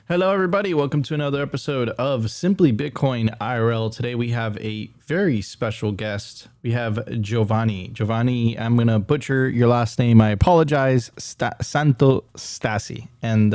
Hello, everybody. Welcome to another episode of Simply Bitcoin IRL. Today we have a very special guest. We have Giovanni. Giovanni, I'm going to butcher your last name. I apologize. Santostasi. And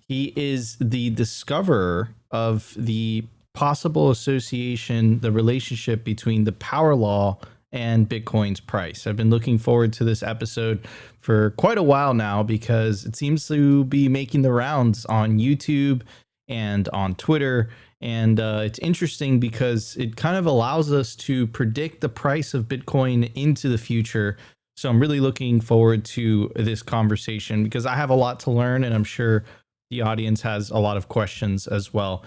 he is the discoverer of the possible association, the relationship between the power law and Bitcoin's price. I've been looking forward to this episode for quite a while now because it seems to be making the rounds on YouTube and on Twitter. And it's interesting because it kind of allows us to predict the price of Bitcoin into the future. So I'm really looking forward to this conversation because I have a lot to learn, and I'm sure the audience has a lot of questions as well.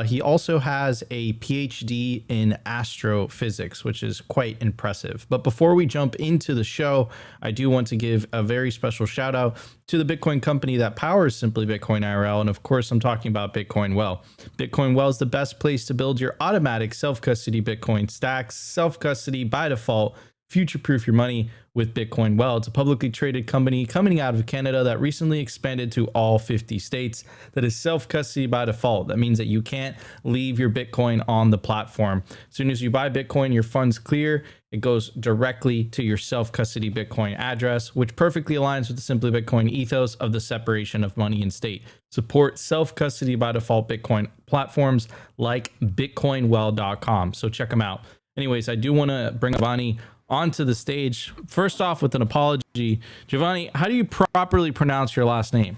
He also has a PhD in astrophysics, which is quite impressive. But before we jump into the show, I do want to give a very special shout out to the Bitcoin company that powers Simply Bitcoin IRL. And of course, I'm talking about Bitcoin Well. Bitcoin Well is the best place to build your automatic self-custody Bitcoin stacks, self-custody by default, future-proof your money with Bitcoin Well. It's a publicly traded company coming out of Canada that recently expanded to all 50 states that is self-custody by default. That means that you can't leave your Bitcoin on the platform. As soon as you buy Bitcoin, your funds clear. It goes directly to your self-custody Bitcoin address, which perfectly aligns with the Simply Bitcoin ethos of the separation of money and state. Support self-custody by default Bitcoin platforms like bitcoinwell.com. So check them out. Anyways, I do want to bring Giovanni onto the stage. First off, with an apology, Giovanni, how do you properly pronounce your last name?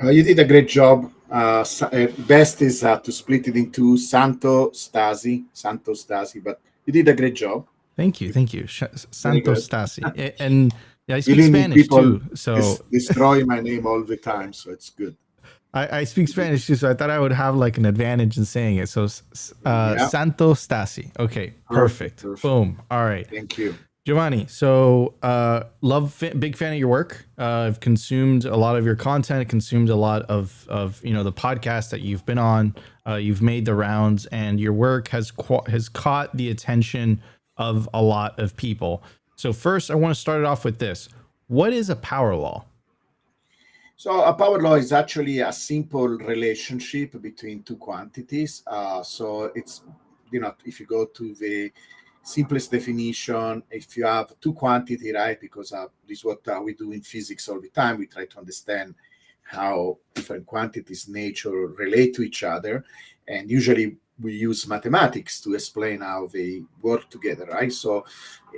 You did a great job. Best is to split it into Santostasi, but you did a great job. Thank you. Very good. Santostasi. And yeah, I speak Believe me, Spanish people too. So destroy my name all the time, so it's good. I speak Spanish too. So I thought I would have like an advantage in saying it. So Yeah, Santostasi. Okay, perfect. perfect. Boom. All right. Thank you. Giovanni, so big fan of your work. I've consumed a lot of your content, consumed a lot of the podcast that you've been on. You've made the rounds, and your work has caught the attention of a lot of people. So first, I want to start it off with this: what is a power law? So a power law is actually a simple relationship between two quantities. So it's, if you go to the simplest definition, if you have two quantity, right? Because this is what we do in physics all the time. We try to understand how different quantities nature relate to each other. And usually we use mathematics to explain how they work together, right? So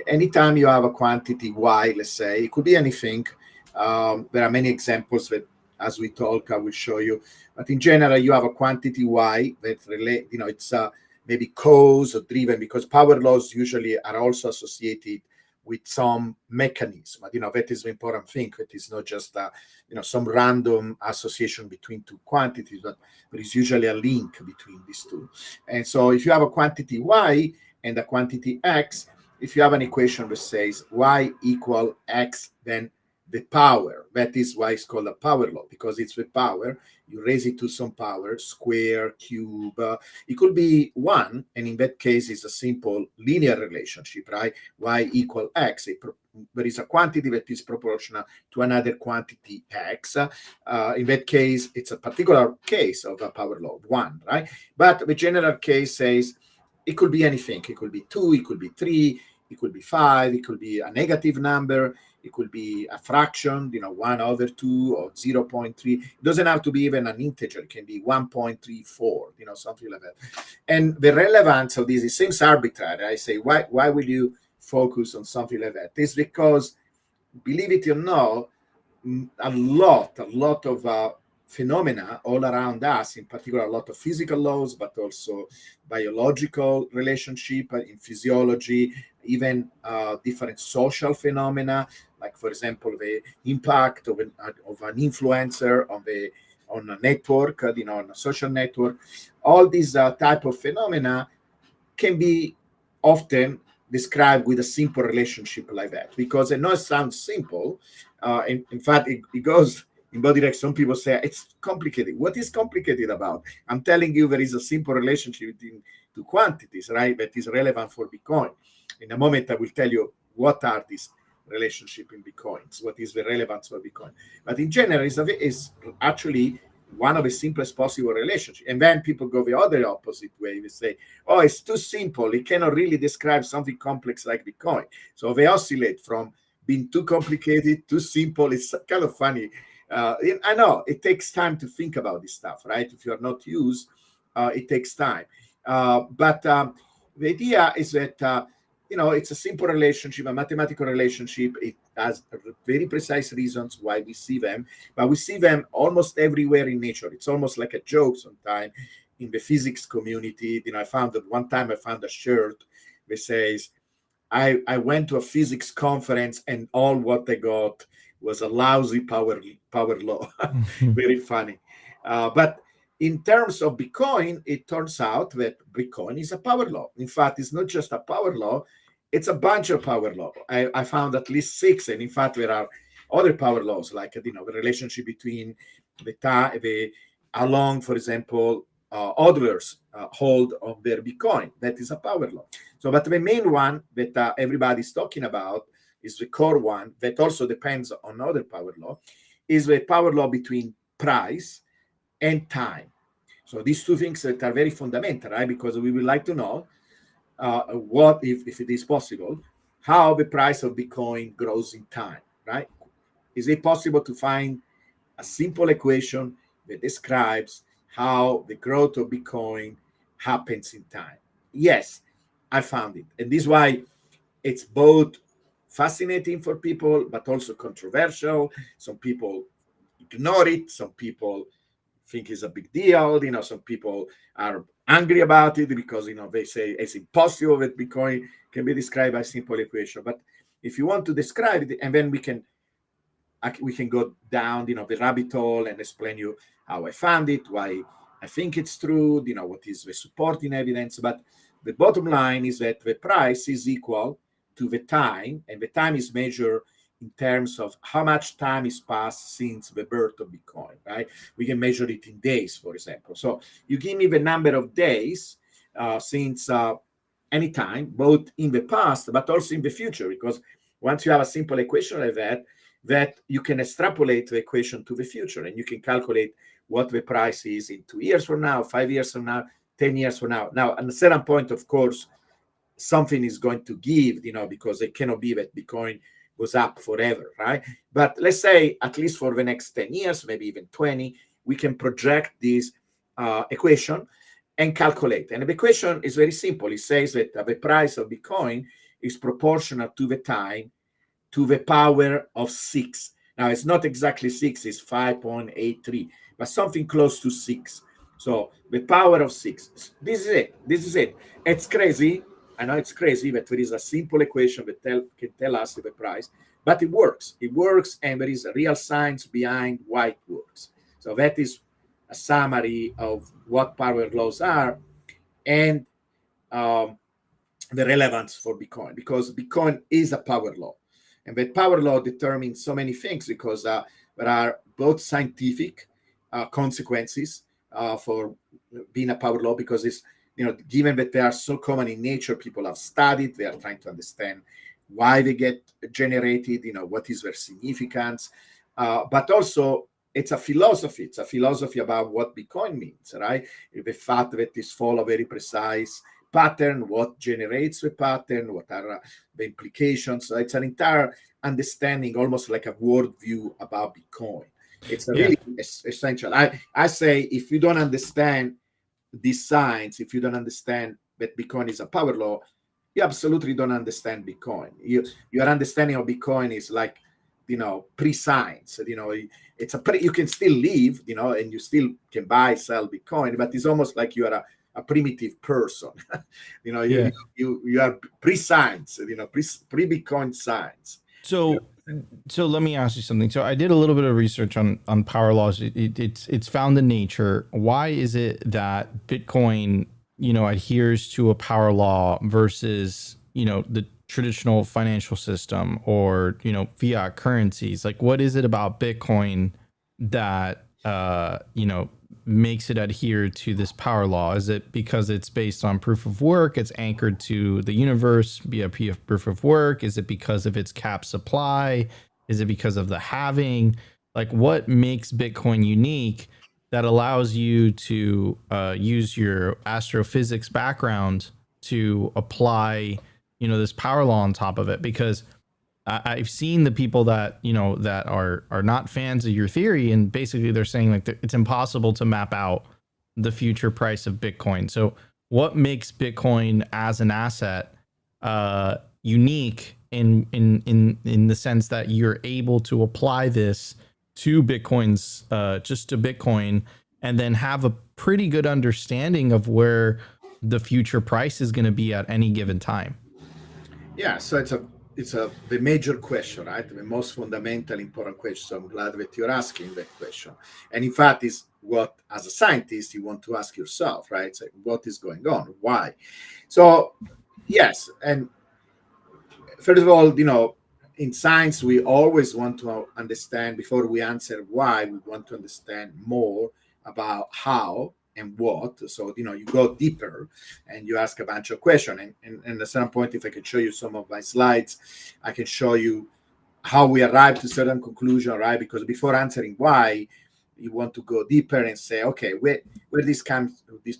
anytime you have a quantity y, let's say, it could be anything. There are many examples that, as we talk, I will show you. But in general, you have a quantity y that relate, it's maybe caused or driven, because power laws usually are also associated with some mechanism. But, that is the important thing. That is not just, some random association between two quantities, but there is usually a link between these two. And so if you have a quantity y and a quantity x, if you have an equation that says y equal x, then the power, that is why it's called a power law, because it's the power. You raise it to some power, square, cube. It could be one, and in that case, it's a simple linear relationship, right? Y equal x. There is a quantity that is proportional to another quantity x. In that case, it's a particular case of a power law, one, right? But the general case says it could be anything. It could be two, it could be three, it could be five, it could be a negative number. It could be a fraction, 1/2 or 0.3. It doesn't have to be even an integer. It can be 1.34, something like that. And the relevance of this, it seems arbitrary. I say, why will you focus on something like that? It's because, believe it or not, a lot of phenomena all around us, in particular a lot of physical laws, but also biological relationship in physiology, even different social phenomena, like, for example, the impact of an influencer on a network, on a social network. All these type of phenomena can be often described with a simple relationship like that, because I know it sounds simple. In fact, it goes in both directions. Some people say it's complicated. What is complicated about? I'm telling you, there is a simple relationship between two quantities, right? That is relevant for Bitcoin. In a moment, I will tell you what are these relationship in Bitcoins, what is the relevance for Bitcoin. But in general, is actually one of the simplest possible relationship. And then people go the other opposite way. They say, oh, it's too simple. It cannot really describe something complex like Bitcoin. So they oscillate from being too complicated, too simple. It's kind of funny. I know it takes time to think about this stuff, right? If you're not used, it takes time. But the idea is that, it's a simple relationship, a mathematical relationship. It has very precise reasons why we see them, but we see them almost everywhere in nature. It's almost like a joke sometimes in the physics community. I found that one time I found a shirt that says, I went to a physics conference and all what I got was a lousy power law. Very funny. But in terms of Bitcoin, it turns out that Bitcoin is a power law. In fact, it's not just a power law, it's a bunch of power law. I found at least 6, and in fact, there are other power laws, like the relationship between how long, for example, hodlers hold of their Bitcoin. That is a power law. So, but the main one that everybody's talking about is the core one that also depends on other power law, is the power law between price and time. So these two things that are very fundamental, right? Because we would like to know what, if it is possible, how the price of Bitcoin grows in time, right? Is it possible to find a simple equation that describes how the growth of Bitcoin happens in time? Yes, I found it. And this is why it's both fascinating for people, but also controversial. Some people ignore it. Some people think it's a big deal. Some people are angry about it because, they say it's impossible that Bitcoin can be described by a simple equation. But if you want to describe it, and then we can go down, the rabbit hole and explain you how I found it, why I think it's true, what is the supporting evidence. But the bottom line is that the price is equal to the time, and the time is measured in terms of how much time is passed since the birth of Bitcoin, right? We can measure it in days, for example. So you give me the number of days since any time, both in the past, but also in the future, because once you have a simple equation like that you can extrapolate the equation to the future, and you can calculate what the price is in 2 years from now, 5 years from now, 10 years from now. Now, at a certain point, of course, something is going to give, because it cannot be that Bitcoin goes up forever, right? But let's say at least for the next 10 years, maybe even 20, we can project this equation and calculate. And the equation is very simple. It says that the price of Bitcoin is proportional to the time to the power of 6. Now, it's not exactly 6, it's 5.83, but something close to 6. So the power of 6. This is it. It's crazy. I know it's crazy, but there is a simple equation that can tell us the price, but it works. It works, and there is a real science behind why it works. So that is a summary of what power laws are and the relevance for Bitcoin, because Bitcoin is a power law. And that power law determines so many things, because there are both scientific consequences for being a power law, because it's, given that they are so common in nature, people have studied, they are trying to understand why they get generated, what is their significance. But also, it's a philosophy. It's a philosophy about what Bitcoin means, right? The fact that it follows a very precise pattern, what generates the pattern, what are the implications. So it's an entire understanding, almost like a worldview about Bitcoin. It's really essential. I say, if you don't understand this science, if you don't understand that Bitcoin is a power law, you absolutely don't understand Bitcoin. Your understanding of Bitcoin is like, pre-science. It's you can still live, and you still can buy, sell Bitcoin, but it's almost like you are a primitive person. You are pre-science, pre-Bitcoin science. So let me ask you something. So I did a little bit of research on power laws. It's found in nature. Why is it that Bitcoin, adheres to a power law versus, the traditional financial system or, fiat currencies? Like, what is it about Bitcoin that, makes it adhere to this power law? Is it because it's based on proof of work? It's anchored to the universe via proof of work? Is it because of its cap supply? Is it because of the halving? Like, what makes Bitcoin unique that allows you to use your astrophysics background to apply, this power law on top of it. Because I've seen the people that, that are not fans of your theory, and basically they're saying like it's impossible to map out the future price of Bitcoin. So what makes Bitcoin as an asset unique in the sense that you're able to apply this to Bitcoin's just to Bitcoin, and then have a pretty good understanding of where the future price is going to be at any given time? Yeah, so it's the major question, right? The most fundamental, important question. So I'm glad that you're asking that question. And in fact, is what, as a scientist, you want to ask yourself, right? So what is going on? Why? So yes, and first of all, in science, we always want to understand, before we answer why, we want to understand more about how and what. So, you go deeper and you ask a bunch of questions. And at some point, if I can show you some of my slides, I can show you how we arrived to certain conclusion, right? Because before answering why, you want to go deeper and say, okay, where this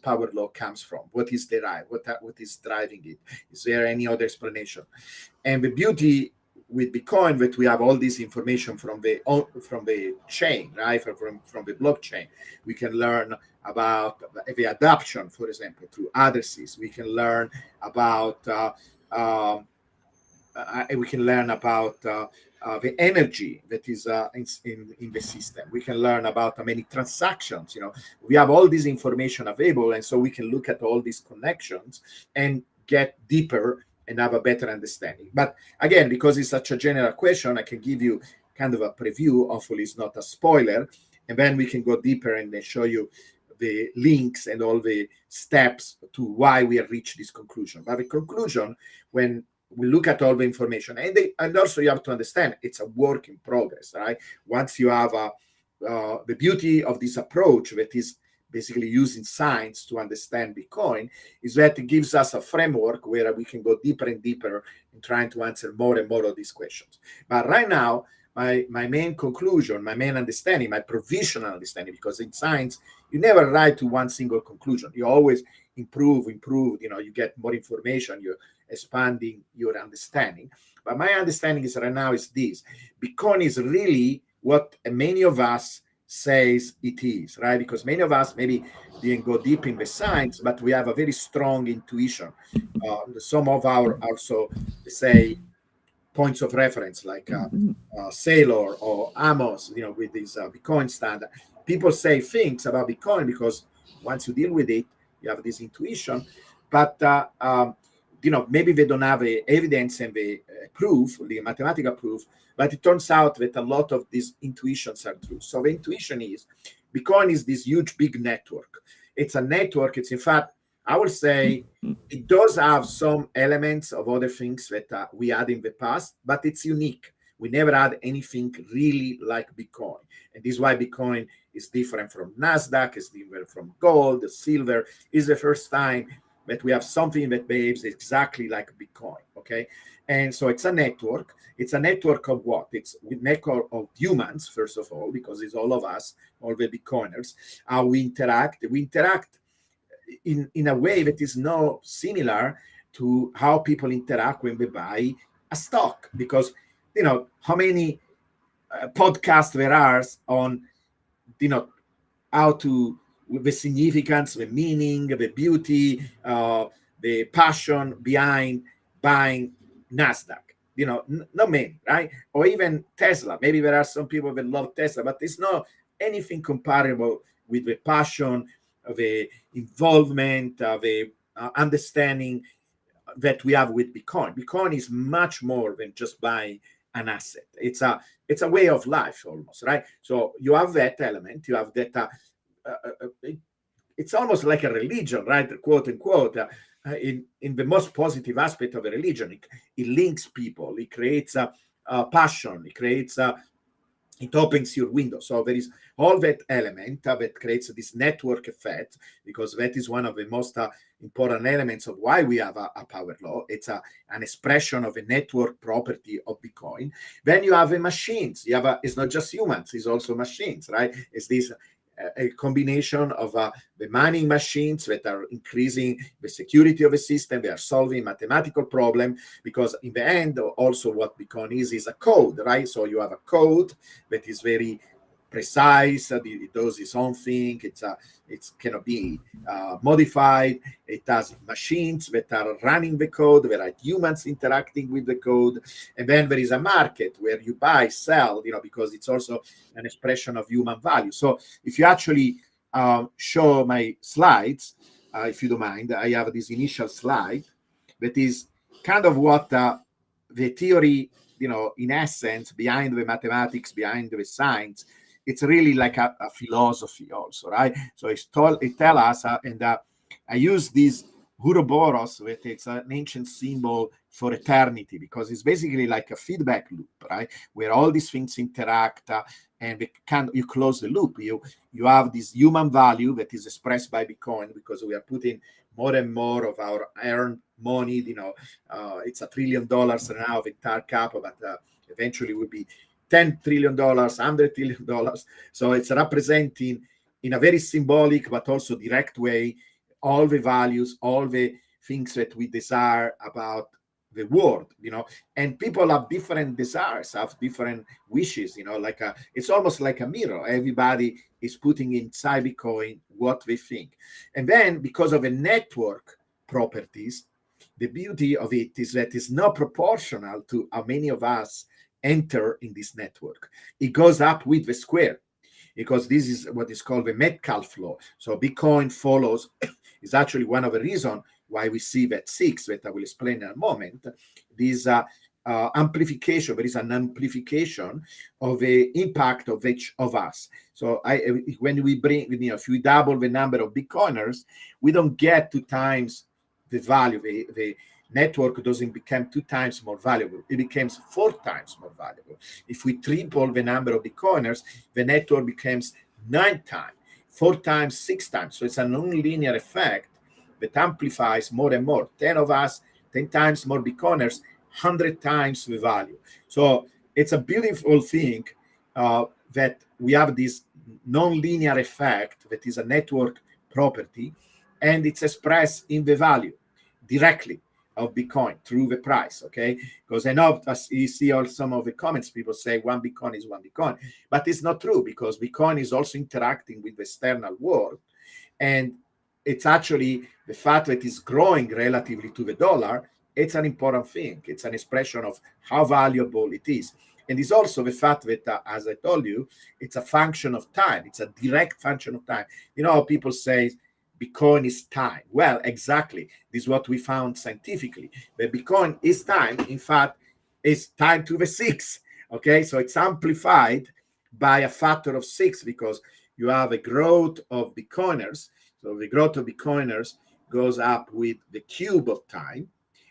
power law comes from? What is derived? What is driving it? Is there any other explanation? And the beauty with Bitcoin that we have all this information from the chain, right? From the blockchain. We can learn about the adoption, for example, through addresses. We can learn about the energy that is in the system. We can learn about many transactions. We have all this information available, and so we can look at all these connections and get deeper and have a better understanding. But again, because it's such a general question, I can give you kind of a preview. Hopefully, it's not a spoiler, and then we can go deeper and then show you the links and all the steps to why we have reached this conclusion. But the conclusion, when we look at all the information, and also you have to understand it's a work in progress, right? Once you have the beauty of this approach that is basically using science to understand Bitcoin is that it gives us a framework where we can go deeper and deeper in trying to answer more and more of these questions. But right now, my main conclusion, my main understanding, my provisional understanding, because in science, you never arrive to one single conclusion. You always improve, you get more information, you're expanding your understanding. But my understanding is right now is this: Bitcoin is really what many of us says it is, right? Because many of us maybe didn't go deep in the science, but we have a very strong intuition. Some of our also say points of reference like Saylor or Amos, with this Bitcoin standard. People say things about Bitcoin because once you deal with it, you have this intuition, but maybe they don't have the evidence and the proof, the mathematical proof, but it turns out that a lot of these intuitions are true. So the intuition is Bitcoin is this huge, big network. It's a network. It's, in fact, I would say it does have some elements of other things that we had in the past, but it's unique. We never had anything really like Bitcoin. And this is why Bitcoin is different from NASDAQ, is different from gold, the silver. Is the first time that we have something that behaves exactly like Bitcoin, okay? And so it's a network. It's a network of what? It's a network of humans, first of all, because it's all of us, all the Bitcoiners. How we interact. We interact in a way that is not similar to how people interact when they buy a stock. Because, how many podcasts there are on, how to, the significance, the meaning, the beauty, the passion behind buying NASDAQ. Not many, right? Or even Tesla. Maybe there are some people that love Tesla, but it's not anything comparable with the passion, the involvement, the understanding that we have with Bitcoin. Bitcoin is much more than just buying an asset. It's a way of life almost, right? So you have that element. You have that. It's almost like a religion, right? Quote unquote. In the most positive aspect of a religion, it links people. It creates a passion. It creates it opens your window. So there is all that element that creates this network effect, because that is one of the most important elements of why we have a power law. It's an expression of a network property of Bitcoin. Then you have the machines. It's not just humans, it's also machines, right? It's this a combination of the mining machines that are increasing the security of the system. They are solving mathematical problem, because in the end, also what Bitcoin is a code, right? So you have a code that is very precise. It does its own thing. It cannot be modified. It has machines that are running the code. There are humans interacting with the code, and then there is a market where you buy, sell. Because it's also an expression of human value. So if you actually show my slides, if you don't mind, I have this initial slide that is kind of what the theory, in essence, behind the mathematics, behind the science. It's really like a philosophy also, right? So it tell us, and I use this Ouroboros, that it's an ancient symbol for eternity, because it's basically like a feedback loop, right? Where all these things interact, and you close the loop. You have this human value that is expressed by Bitcoin, because we are putting more and more of our earned money. It's $1 trillion now of entire cap, but eventually will be $10 trillion, $100 trillion. So it's representing, in a very symbolic but also direct way, all the values, all the things that we desire about the world, and people have different desires, have different wishes, it's almost like a mirror. Everybody is putting inside Bitcoin what they think. And then, because of the network properties, the beauty of it is that it's not proportional to how many of us enter in this network. It goes up with the square, because this is what is called the Metcalfe law. So Bitcoin follows, is actually one of the reasons why we see that 6, that I will explain in a moment, this amplification. There is an amplification of the impact of each of us. So when we bring, if we double the number of Bitcoiners, we don't get 2 times the value. The network doesn't become 2 times more valuable. It becomes 4 times more valuable. If we triple the number of Bitcoiners, the network becomes 9 times, 4 times, 6 times. So it's a non-linear effect that amplifies more and more. 10 of us, 10 times more Bitcoiners, 100 times the value. So it's a beautiful thing that we have this non-linear effect that is a network property, and it's expressed in the value directly of Bitcoin through the price, okay? Because I know, as you see all some of the comments, people say 1 Bitcoin is 1 Bitcoin, but it's not true, because Bitcoin is also interacting with the external world, and it's actually the fact that it's growing relatively to the dollar. It's an important thing. It's an expression of how valuable it is. And it's also the fact that, as I told you, it's a function of time. It's a direct function of time. How people say Bitcoin is time. Well, exactly. This is what we found scientifically. But Bitcoin is time. In fact, it's time to the 6. Okay, so it's amplified by a factor of 6, because you have a growth of Bitcoiners. So the growth of Bitcoiners goes up with the cube of time.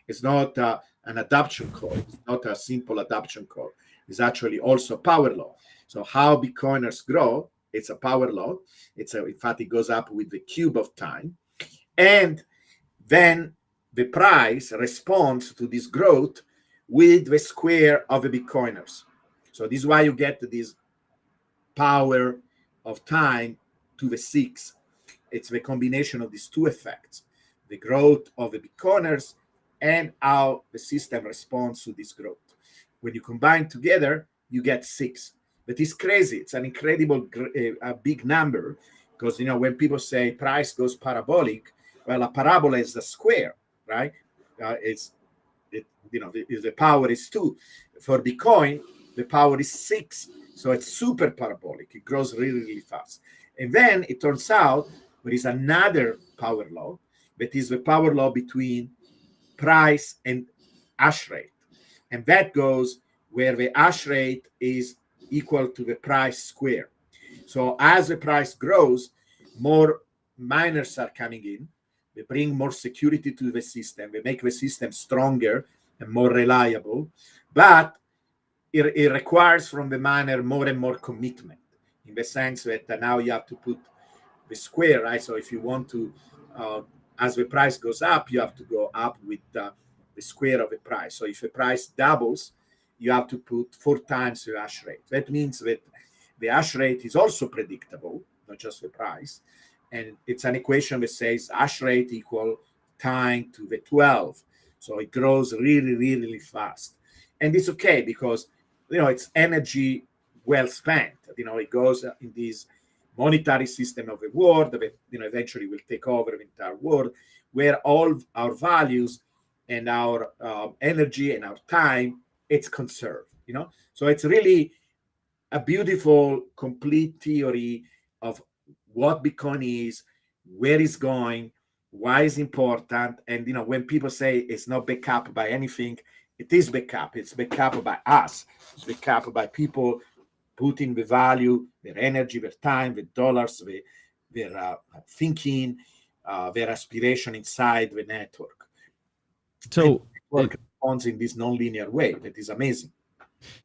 It's not an adoption code. It's not a simple adoption code. It's actually also a power law. So how Bitcoiners grow, it's a power law. In fact, it goes up with the cube of time. And then the price responds to this growth with the square of the Bitcoiners. So this is why you get this power of time to the 6. It's the combination of these 2 effects, the growth of the Bitcoiners and how the system responds to this growth. When you combine together, you get 6. But it's crazy. It's an incredible, big number, because, when people say price goes parabolic, well, a parabola is a square, right? The power is 2. For Bitcoin, the power is 6. So it's super parabolic. It grows really, really fast. And then it turns out there is another power law, that is the power law between price and hash rate. And that goes where the hash rate is equal to the price square. So as the price grows, more miners are coming in. They bring more security to the system. They make the system stronger and more reliable. But it requires from the miner more and more commitment, in the sense that now you have to put the square, right? So if you want to, as the price goes up, you have to go up with the square of the price. So if the price doubles, you have to put 4 times the hash rate. That means that the hash rate is also predictable, not just the price. And it's an equation that says hash rate equal time to the 12. So it grows really, really, really fast. And it's okay because, it's energy well spent. It goes in this monetary system of the world that, eventually will take over the entire world, where all our values and our energy and our time, it's conserved, So it's really a beautiful, complete theory of what Bitcoin is, where it's going, why it's important. And, when people say it's not backed up by anything, it is backed up. It's backed up by us. It's backed up by people putting the value, their energy, their time, their dollars, their thinking, their aspiration inside the network. So work responds in this non-linear way. That is amazing.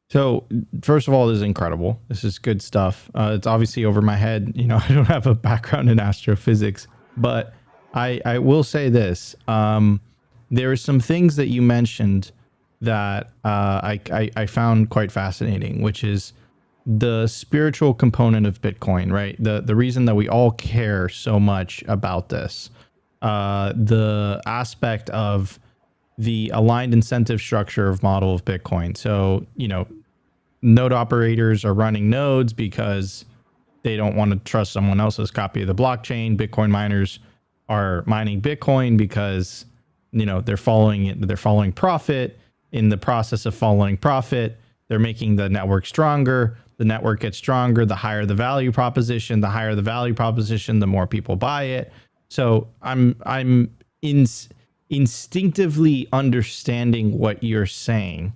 So first of all, this is incredible. This is good stuff. It's obviously over my head. I don't have a background in astrophysics, but I will say this. There are some things that you mentioned that I found quite fascinating, which is the spiritual component of Bitcoin, right? The reason that we all care so much about this, the aspect of the aligned incentive structure of model of Bitcoin. So, node operators are running nodes because they don't want to trust someone else's copy of the blockchain. Bitcoin miners are mining Bitcoin because, they're following it. They're following profit. In the process of following profit, they're making the network stronger. The network gets stronger. The higher the value proposition, the more people buy it. So I'm instinctively understanding what you're saying.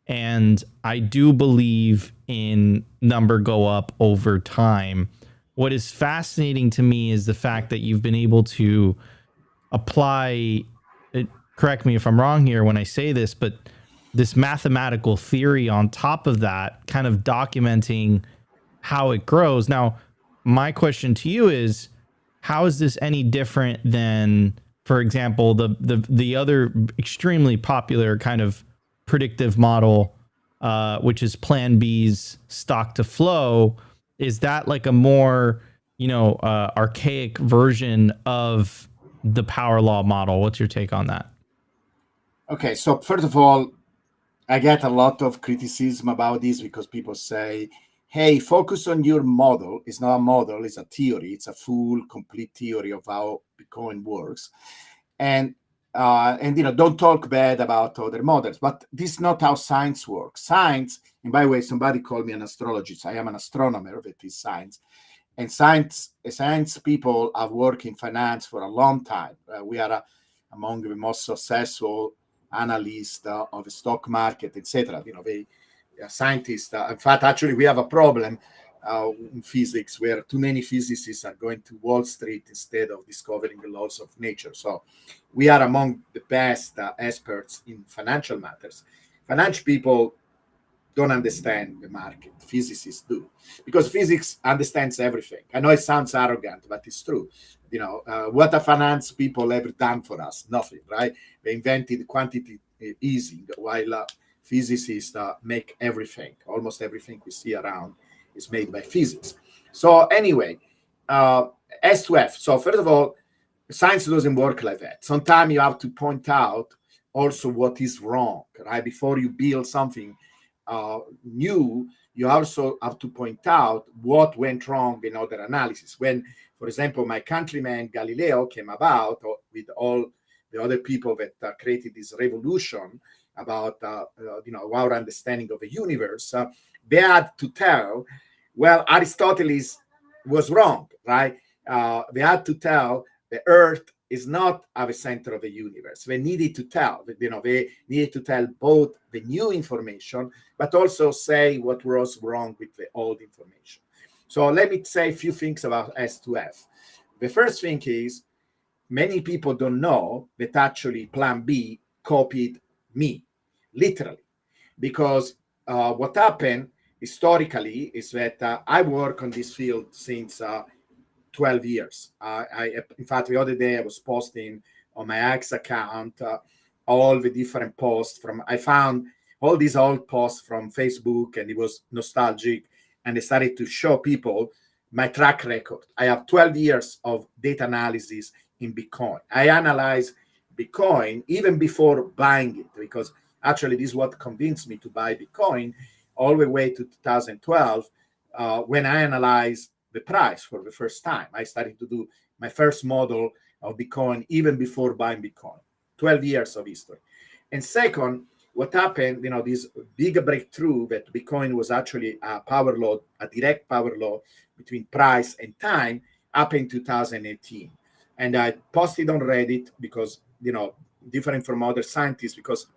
And I do believe in number go up over time. What is fascinating to me is the fact that you've been able to apply, correct me if I'm wrong here when I say this, but this mathematical theory on top of that, kind of documenting how it grows. Now, my question to you is, how is this any different than, for example, the other extremely popular kind of predictive model, which is Plan B's stock to flow? Is that like a more, archaic version of the power law model? What's your take on that? Okay, so first of all, I get a lot of criticism about this because people say, hey, focus on your model. It's not a model, it's a theory. It's a full, complete theory of how Bitcoin works. And don't talk bad about other models. But this is not how science works. Science, and by the way, somebody called me an astrologist. I am an astronomer, that is science. And science people have worked in finance for a long time. We are among the most successful analysts of the stock market, etc. Scientists. In fact, actually, we have a problem in physics where too many physicists are going to Wall Street instead of discovering the laws of nature. So we are among the best experts in financial matters. Financial people don't understand the market. Physicists do, because physics understands everything. I know it sounds arrogant, but it's true. What have finance people ever done for us? Nothing, right? They invented quantity easing, while physicists make everything. Almost everything we see around is made by physics. So anyway, S to F. So first of all, science doesn't work like that. Sometimes you have to point out also what is wrong, right? Before you build something new, you also have to point out what went wrong in other analysis. When, for example, my countryman Galileo came about with all the other people that created this revolution about our understanding of the universe, they had to tell, well, Aristotle was wrong, right? They had to tell the Earth is not at the center of the universe. They needed to tell, they needed to tell both the new information, but also say what was wrong with the old information. So let me say a few things about S to F. The first thing is, many people don't know that actually Plan B copied me, literally, because what happened historically is that I work on this field since 12 years. In fact, the other day I was posting on my X account all the different posts I found all these old posts from Facebook, and it was nostalgic. And I started to show people my track record. I have 12 years of data analysis in Bitcoin. I analyze Bitcoin even before buying it, because actually this is what convinced me to buy Bitcoin all the way to 2012, when I analyzed the price for the first time. I started to do my first model of Bitcoin even before buying Bitcoin. 12 years of history. And second, what happened, this big breakthrough that Bitcoin was actually a power law, a direct power law between price and time, happened in 2018. And I posted on Reddit because, different from other scientists, because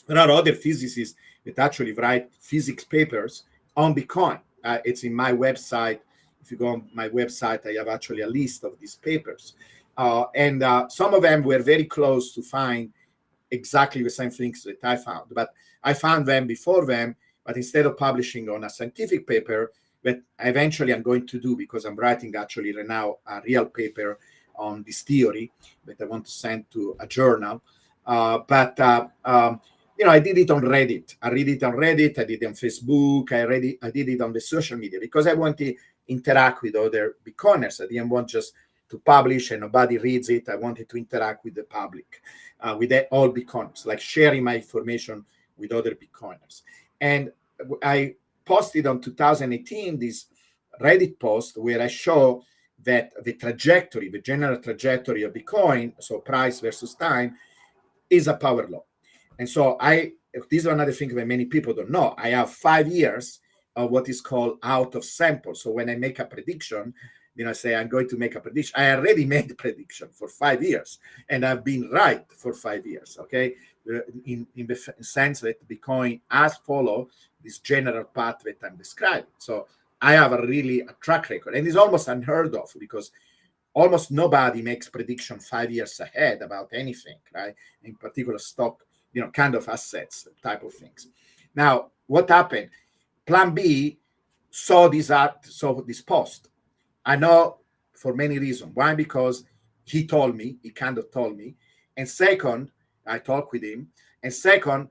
there are other physicists that actually write physics papers on Bitcoin. It's in my website. If you go on my website, I have actually a list of these papers. And some of them were very close to find exactly the same things that I found. But I found them before them, but instead of publishing on a scientific paper, that eventually I'm going to do, because I'm writing actually right now a real paper on this theory that I want to send to a journal. I did it on Reddit. I read it on Reddit. I did it on Facebook. I did it on the social media because I want to interact with other Bitcoiners. I didn't want just to publish and nobody reads it. I wanted to interact with the public, with all Bitcoiners, like sharing my information with other Bitcoiners. And I posted on 2018 this Reddit post where I show that the trajectory, the general trajectory of Bitcoin, so price versus time, is a power law. And so this is another thing that many people don't know. I have 5 years of what is called out of sample. So when I make a prediction, I say I'm going to make a prediction. I already made the prediction for 5 years, and I've been right for 5 years. Okay, in the sense that Bitcoin has followed this general path that I'm describing. So I have a track record, and it's almost unheard of because almost nobody makes prediction 5 years ahead about anything, right? In particular, stock, kind of assets type of things. Now, what happened? Plan B saw this post. I know for many reasons. One, because he kind of told me. And second, I talked with him. And second,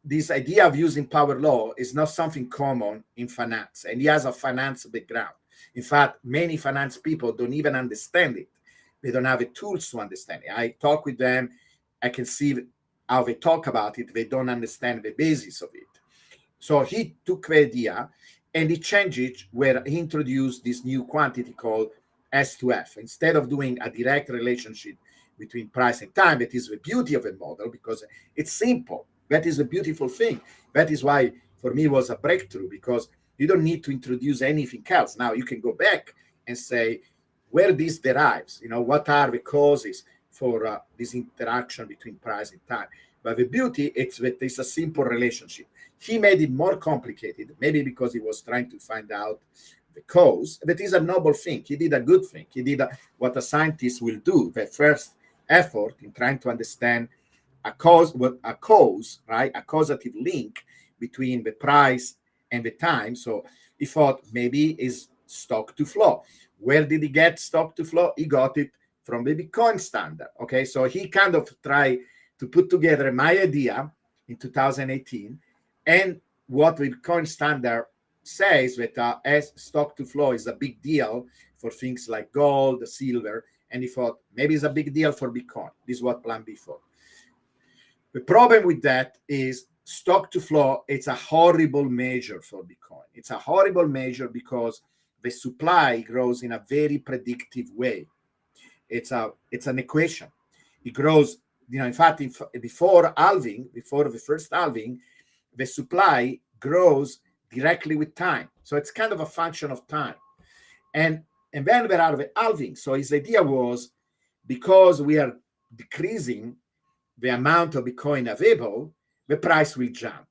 this idea of using power law is not something common in finance. And he has a finance background. In fact, many finance people don't even understand it. They don't have the tools to understand it. I talk with them. I can see how they talk about it. They don't understand the basis of it. So he took the idea and he changed it where he introduced this new quantity called S2F. Instead of doing a direct relationship between price and time, that is the beauty of a model because it's simple. That is a beautiful thing. That is why, for me, it was a breakthrough because you don't need to introduce anything else. Now you can go back and say where this derives, what are the causes for this interaction between price and time. But the beauty, it's that it's a simple relationship. He made it more complicated, maybe because he was trying to find out the cause. That is a noble thing. He did a good thing. He did what a scientist will do, the first effort in trying to understand a cause, right? A causative link between the price and the time. So he thought maybe is stock to flow. Where did he get stock to flow? He got it from the Bitcoin standard. Okay, so he kind of tried to put together my idea in 2018 and what the Bitcoin standard says that as stock to flow is a big deal for things like gold, silver, and he thought maybe it's a big deal for Bitcoin. This is what Plan B thought. The problem with that is stock to flow, it's a horrible measure for Bitcoin. It's a horrible measure because the supply grows in a very predictive way. It's an equation. It grows, in fact, before the first halving, the supply grows directly with time. So it's kind of a function of time. And then there are the halving. So his idea was because we are decreasing the amount of Bitcoin available, the price will jump.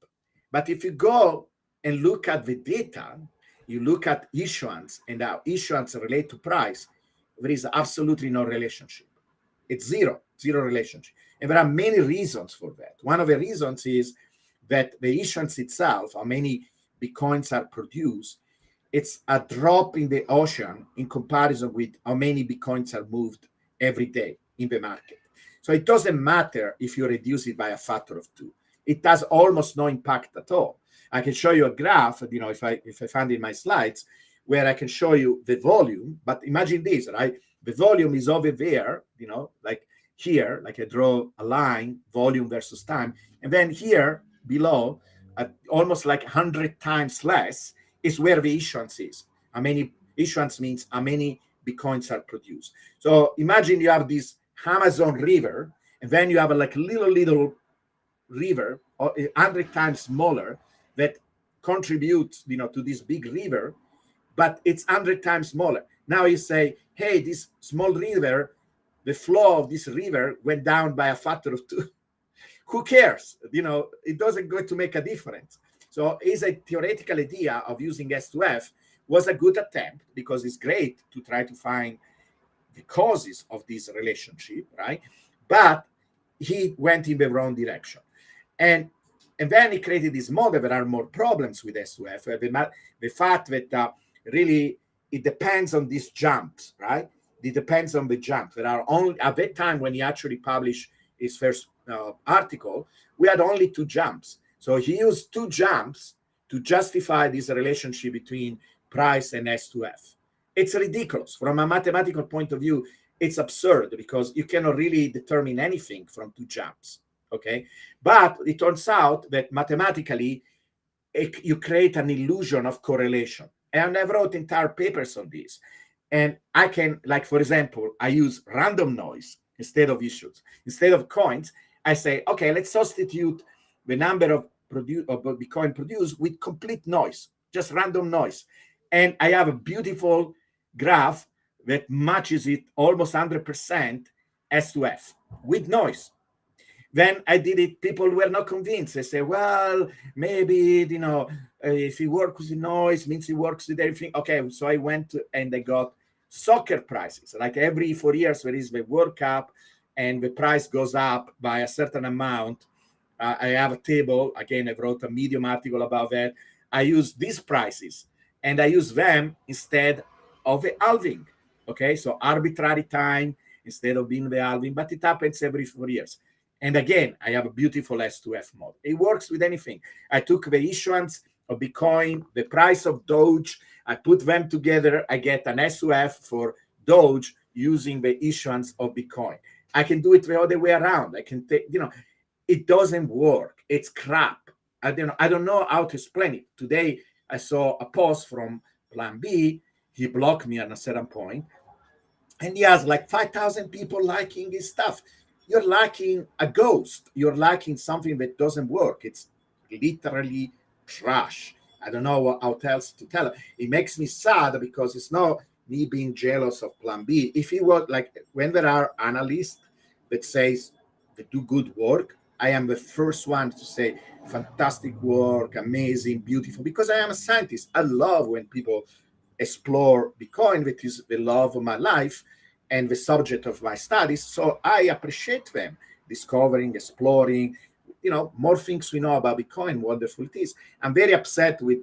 But if you go and look at the data, you look at issuance and how issuance relate to price, there is absolutely no relationship. It's zero relationship. And there are many reasons for that. One of the reasons is that the issuance itself, how many Bitcoins are produced, it's a drop in the ocean in comparison with how many Bitcoins are moved every day in the market. So it doesn't matter if you reduce it by a factor of 2. It has almost no impact at all. I can show you a graph, if I find in my slides, where I can show you the volume. But imagine this, right? The volume is over there, like here, like I draw a line, volume versus time. And then here below, almost like 100 times less, is where the issuance is. How many issuance means how many Bitcoins are produced. So imagine you have this Amazon river, and then you have a like little river, 100 times smaller, that contributes, to this big river, but it's 100 times smaller. Now you say, hey, this small river, the flow of this river went down by a factor of 2. Who cares? It doesn't going to make a difference. So is a theoretical idea of using S2F was a good attempt, because it's great to try to find the causes of this relationship, right? But he went in the wrong direction. And then he created this model. There are more problems with S2F. The fact that really it depends on these jumps, right? It depends on the jump. There are only, at that time when he actually published his first article, we had only 2 jumps. So he used 2 jumps to justify this relationship between price and S2F. It's ridiculous. From a mathematical point of view, it's absurd, because you cannot really determine anything from 2 jumps, okay? But it turns out that mathematically, you create an illusion of correlation. And I wrote entire papers on this. And I can, like, for example, I use random noise instead of issues. Instead of coins, I say, okay, let's substitute the number of Bitcoin produced with complete noise, just random noise. And I have a beautiful graph that matches it almost 100% S2F with noise. Then I did it. People were not convinced. They say, well, maybe, if it works with noise, means it works with everything. Okay, so I went and I got soccer prices. Like every 4 years, there is the World Cup, and the price goes up by a certain amount. I have a table. Again, I wrote a Medium article about that. I use these prices, and I use them instead of the halving. Okay, so arbitrary time instead of being the halving, but it happens every 4 years. And again, I have a beautiful S2F model. It works with anything. I took the issuance of Bitcoin, the price of Doge, I put them together, I get an S2F for Doge using the issuance of Bitcoin. I can do it the other way around. I can take, it doesn't work. It's crap. I don't know how to explain it. Today, I saw a post from Plan B. He blocked me at a certain point, and he has like 5,000 people liking his stuff. You're liking a ghost. You're liking something that doesn't work. It's literally trash. I don't know what else to tell. It makes me sad, because it's not me being jealous of Plan B. If it was like, when there are analysts that says they do good work, I am the first one to say fantastic work, amazing, beautiful, because I am a scientist. I love when people explore Bitcoin, which is the love of my life and the subject of my studies. So I appreciate them discovering, exploring, more things we know about Bitcoin, wonderful it is. I'm very upset with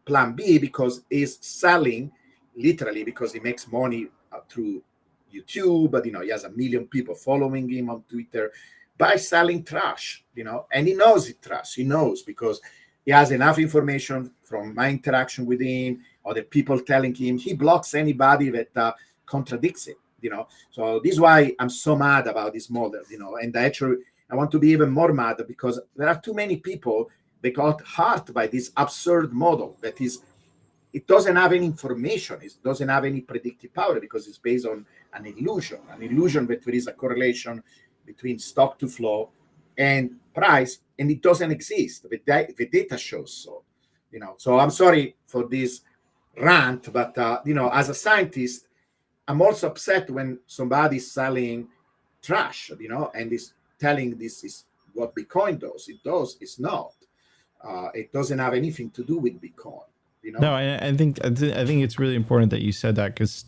Plan B, because he's selling, literally, because he makes money through YouTube, but he has 1 million people following him on Twitter by selling trash, and he knows it's trash. He knows, because he has enough information from my interaction with him, or the people telling him. He blocks anybody that contradicts it, So this is why I'm so mad about this model, and I want to be even more mad, because there are too many people that got hurt by this absurd model that is, it doesn't have any information. It doesn't have any predictive power, because it's based on an illusion that there is a correlation between stock to flow and price, and it doesn't exist. The data shows so. So I'm sorry for this rant, but as a scientist, I'm also upset when somebody's selling trash, and is telling this is what Bitcoin does. It's not. It doesn't have anything to do with Bitcoin. No, I think it's really important that you said that, because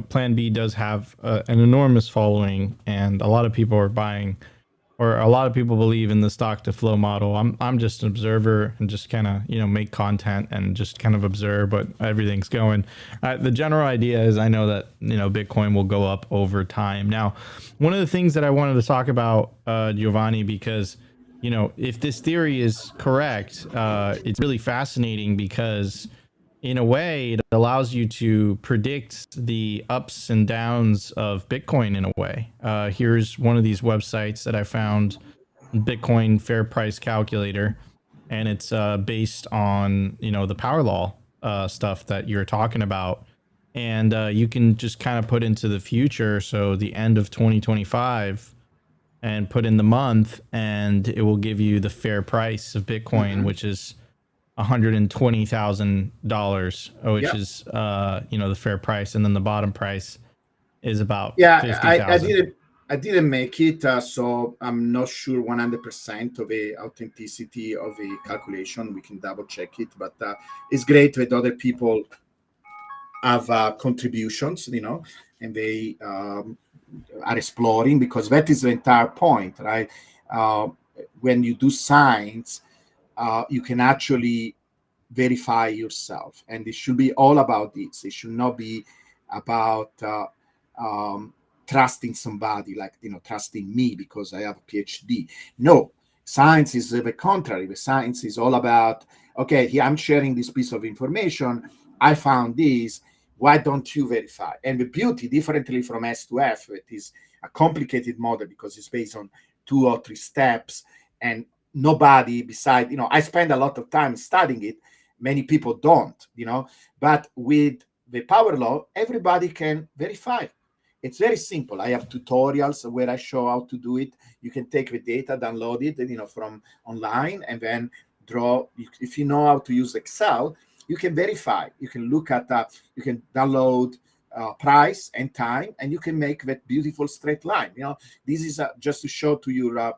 Plan B does have an enormous following, and a lot of people are buying, or a lot of people believe in the stock to flow model. I'm just an observer, and just kind of make content and just kind of observe what everything's going. The general idea is, I know that Bitcoin will go up over time. Now, one of the things that I wanted to talk about, Giovanni, because if this theory is correct, it's really fascinating, because in a way, it allows you to predict the ups and downs of Bitcoin in a way. Here's one of these websites that I found, Bitcoin Fair Price Calculator, and it's based on, you know, the power law stuff that you're talking about. And you can just kind of put into the future, so the end of 2025, and put in the month, and it will give you the fair price of Bitcoin, which is $120,000, which Yeah. is you know, the fair price, and then the bottom price is about Yeah, I 50,000. didn't make it, so I'm not sure 100% of the authenticity of the calculation. We can double check it, but it's great that other people have contributions, you know, and they are exploring, because that is the entire point, right? When you do science, you can actually verify yourself, and it should be all about this. It should not be about trusting somebody, like, you know, trusting me because I have a PhD. No, science is the contrary. The science is all about, okay, here I'm sharing this piece of information, I found this, why don't you verify? And the beauty, differently from S2F, it is a complicated model because it's based on 2 or 3 steps, and nobody beside, you know, I spend a lot of time studying it, many people don't, you know, but with the power law, everybody can verify. It's very simple. I have tutorials where I show how to do it. You can take the data, download it, you know, from online, and then draw. If you know how to use Excel, you can verify. You can look at you can download price and time, and you can make that beautiful straight line. You know, this is just to show to your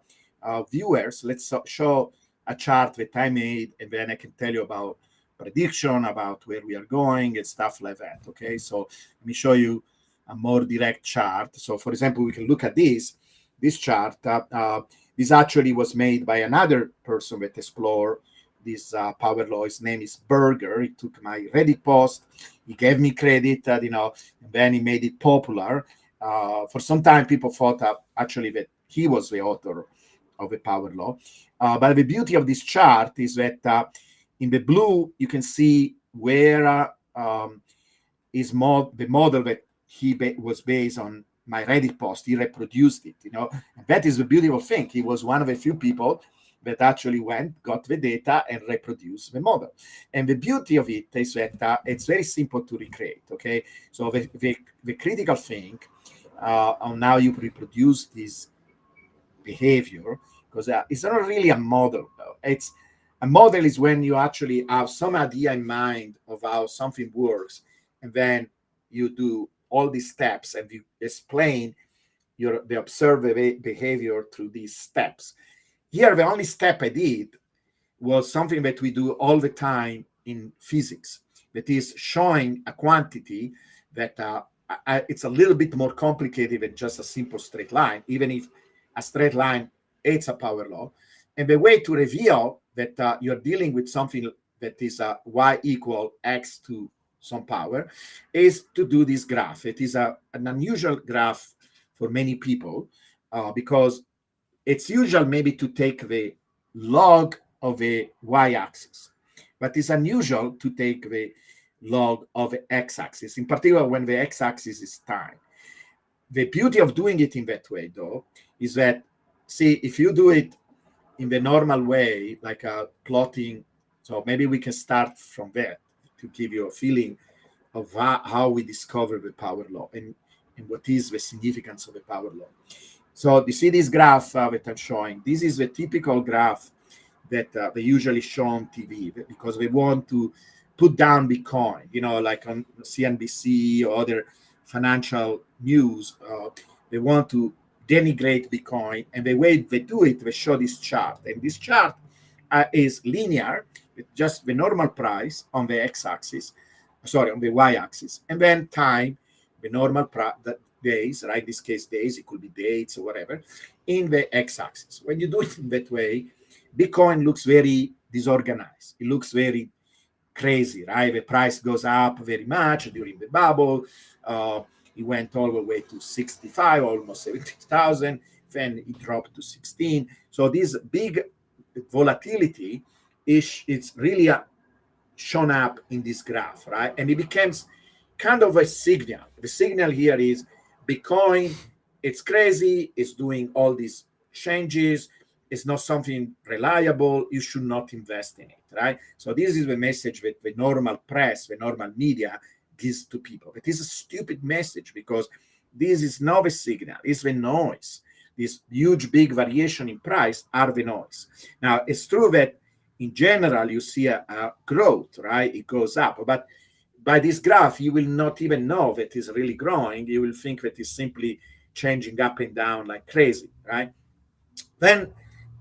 viewers. Let's show a chart that I made, and then I can tell you about prediction, about where we are going, and stuff like that. Okay, so let me show you a more direct chart. So, for example, we can look at this chart. This actually was made by another person that explored this power law. His name is Berger. He took my Reddit post, he gave me credit, you know, and then he made it popular. For some time, people thought actually that he was the author of the power law. But the beauty of this chart is that in the blue, you can see where is the model that was based on my Reddit post. He reproduced it, you know. And that is the beautiful thing. He was one of the few people that actually got the data and reproduced the model. And the beauty of it is that it's very simple to recreate, okay? So the critical thing on how you reproduce this behavior, because it's not really a model, though. It's a model is when you actually have some idea in mind of how something works, and then you do all these steps and you explain the observed behavior through these steps. Here, the only step I did was something that we do all the time in physics, that is showing a quantity that it's a little bit more complicated than just a simple straight line, even if a straight line, it's a power law. And the way to reveal that you're dealing with something that is y equal x to some power is to do this graph. It is an unusual graph for many people because it's usual maybe to take the log of a y-axis, but it's unusual to take the log of the x-axis, in particular when the x-axis is time. The beauty of doing it in that way, though, is that, see, if you do it in the normal way, like plotting, so maybe we can start from that to give you a feeling of how we discover the power law and what is the significance of the power law. So you see this graph that I'm showing. This is the typical graph that they usually show on TV because they want to put down Bitcoin, you know, like on CNBC or other financial news. They want to denigrate Bitcoin, and the way they do it, they show this chart. And this chart is linear, with just the normal price on the x-axis, sorry, on the y-axis, and then time, the normal days, right? In this case, days, it could be dates or whatever, in the x-axis. When you do it in that way, Bitcoin looks very disorganized. It looks very crazy, right? The price goes up very much during the bubble. It went all the way to 65, almost 70,000. Then it dropped to 16. So this big volatility it's really shown up in this graph, right? And it becomes kind of a signal. The signal here is Bitcoin, it's crazy, it's doing all these changes, it's not something reliable, you should not invest in it, right? So this is the message that the normal press, the normal media gives to people. It is a stupid message because this is not a signal, it's the noise. This huge big variation in price are the noise. Now, it's true that in general, you see a growth, right? It goes up. But by this graph, you will not even know that it's really growing. You will think that it's simply changing up and down like crazy, right? Then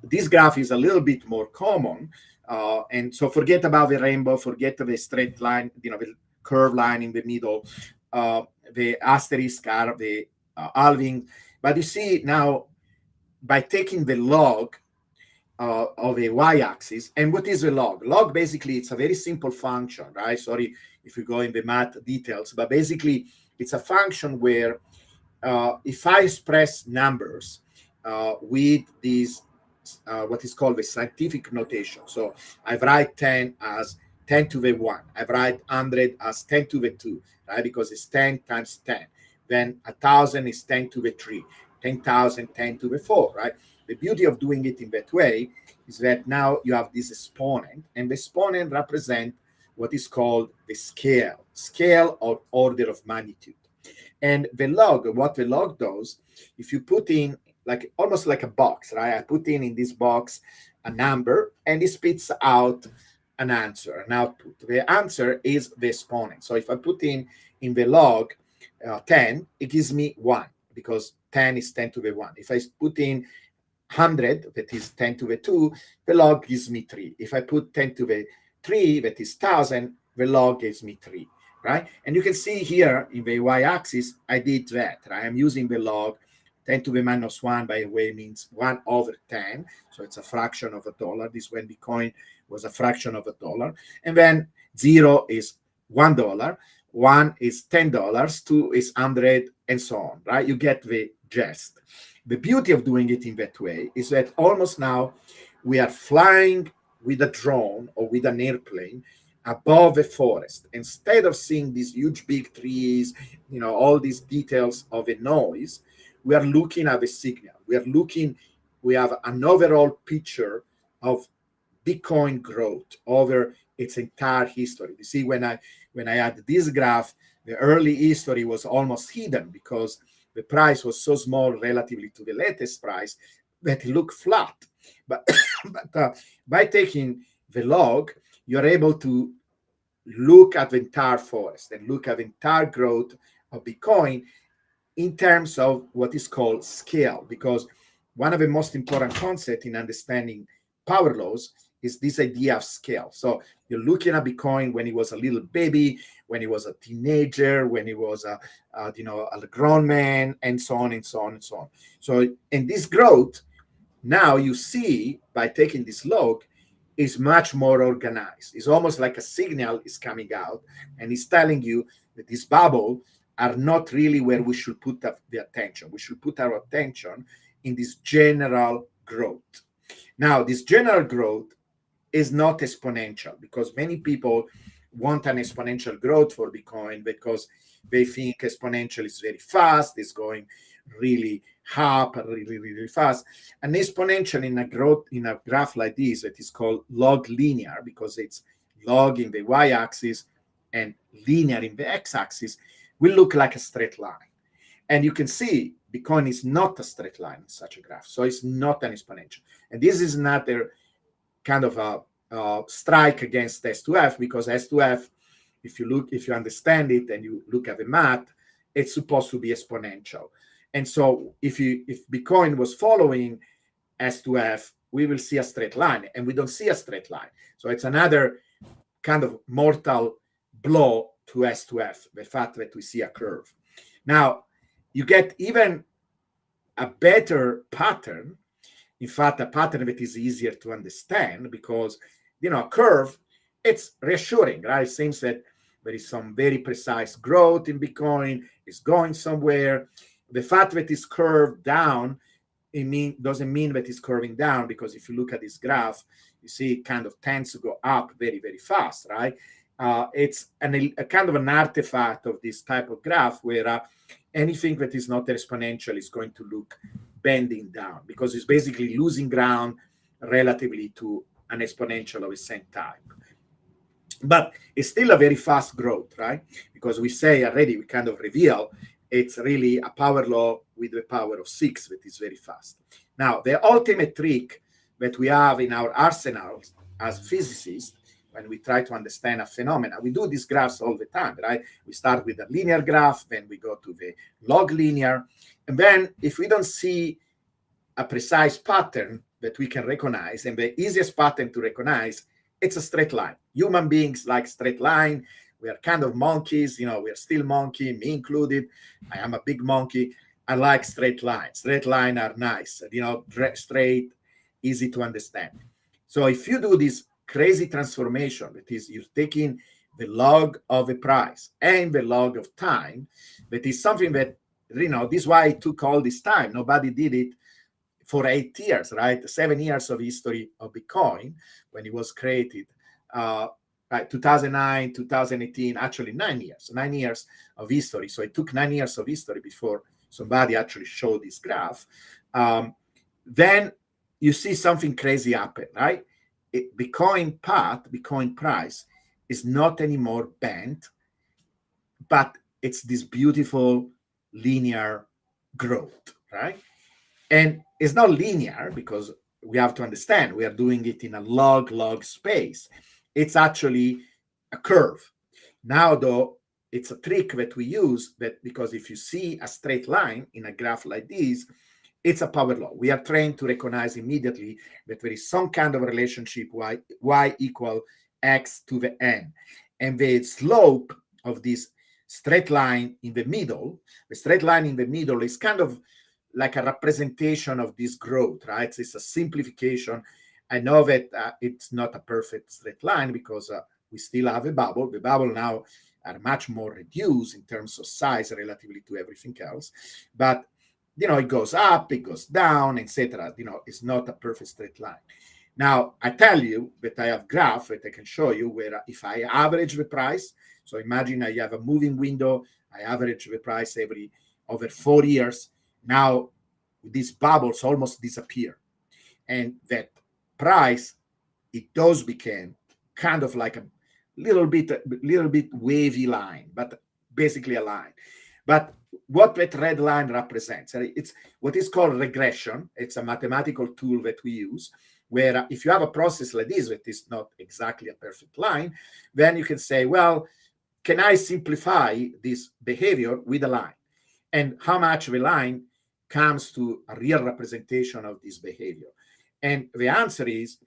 this graph is a little bit more common. And so forget about the rainbow, forget the straight line, the curved line in the middle, the asterisk are the halving. But you see now, by taking the log of a y-axis. And what is a log? Log, basically, it's a very simple function, right? Sorry if we go in the math details, but basically, it's a function where if I express numbers with these, what is called the scientific notation. So I write 10 as 10 to the 1. I write 100 as 10 to the 2, right? Because it's 10 times 10. Then 1,000 is 10 to the 3. 10,000, 10 to the 4, right? The beauty of doing it in that way is that now you have this exponent, and the exponent represents what is called the scale or order of magnitude. And the log, what the log does, if you put in like almost like a box, right? I put in this box a number, and it spits out an answer, an output. The answer is the exponent. So if I put in the log 10, it gives me 1 because 10 is 10 to the 1. If I put in 100, that is 10 to the 2, the log gives me 3. If I put 10 to the 3, that is 1,000, the log gives me 3, right? And you can see here in the y-axis, I did that, right? I'm using the log. 10 to the minus 1, by the way, means 1 over 10. So it's a fraction of a dollar. This when Bitcoin was a fraction of a dollar. And then 0 is $1. 1 is $10. 2 is 100, and so on, right? You get the gist. The beauty of doing it in that way is that almost now we are flying with a drone or with an airplane above a forest. Instead of seeing these huge big trees, all these details of a noise, we are looking at a signal. We have an overall picture of Bitcoin growth over its entire history. You see, when I had this graph, the early history was almost hidden because the price was so small relatively to the latest price that it looked flat. But, by taking the log, you're able to look at the entire forest and look at the entire growth of Bitcoin in terms of what is called scale, because one of the most important concepts in understanding power laws is this idea of scale. So you're looking at Bitcoin when he was a little baby, when he was a teenager, when he was a grown man, and so on and so on and so on. So in this growth, now you see by taking this log is much more organized. It's almost like a signal is coming out and it's telling you that this bubble are not really where we should put the attention. We should put our attention in this general growth. Now, this general growth is not exponential because many people want an exponential growth for Bitcoin because they think exponential is very fast, it's going really up really, really fast. An exponential in a graph like this, that is called log linear because it's log in the y-axis and linear in the x-axis, will look like a straight line. And you can see Bitcoin is not a straight line in such a graph. So it's not an exponential. And this is another kind of a strike against S2F because S2F, if you understand it and you look at the math, it's supposed to be exponential. And so if Bitcoin was following S2F, we will see a straight line, and we don't see a straight line. So it's another kind of mortal blow to S2F, the fact that we see a curve. Now, you get even a better pattern, in fact, a pattern that is easier to understand because, a curve, it's reassuring, right? It seems that there is some very precise growth in Bitcoin, it's going somewhere. The fact that it's curved down doesn't mean that it's curving down, because if you look at this graph, you see it kind of tends to go up very, very fast, right? It's a kind of an artifact of this type of graph where anything that is not exponential is going to look bending down, because it's basically losing ground relatively to an exponential of the same type. But it's still a very fast growth, right? Because we say already, we kind of reveal it's really a power law with the power of 6 that is very fast. Now, the ultimate trick that we have in our arsenal as physicists, when we try to understand a phenomena, we do these graphs all the time, right? We start with a linear graph, then we go to the log linear. And then if we don't see a precise pattern that we can recognize, and the easiest pattern to recognize, it's a straight line. Human beings like straight line. We are kind of monkeys, we are still monkey, me included. I am a big monkey. I like straight lines. Straight lines are nice, straight, easy to understand. So if you do this crazy transformation, that is, you're taking the log of a price and the log of time, that is something that, this is why it took all this time. Nobody did it for 8 years, right? 7 years of history of Bitcoin when it was created. Right, 2009, 2018, actually 9 years, 9 years of history. So it took 9 years of history before somebody actually showed this graph. Then you see something crazy happen, right? Bitcoin path, Bitcoin price is not anymore bent, but it's this beautiful linear growth, right? And it's not linear because we have to understand we are doing it in a log space. It's actually a curve. Now, though, it's a trick that we use, that because if you see a straight line in a graph like this, it's a power law. We are trained to recognize immediately that there is some kind of relationship, y equal x to the n. And the slope of this straight line in the middle, the straight line in the middle is kind of like a representation of this growth, right? It's a simplification. I know that it's not a perfect straight line because we still have a bubble. The bubble now are much more reduced in terms of size relatively to everything else. But, it goes up, it goes down, etc. It's not a perfect straight line. Now, I tell you that I have graph that I can show you where if I average the price, so imagine I have a moving window, I average the price over 4 years. Now, these bubbles almost disappear. And that price, it does become kind of like a little bit wavy line, but basically a line. But what that red line represents, it's what is called regression. It's a mathematical tool that we use, where if you have a process like this that is not exactly a perfect line, then you can say, well, can I simplify this behavior with a line? And how much the line comes to a real representation of this behavior? And the answer is,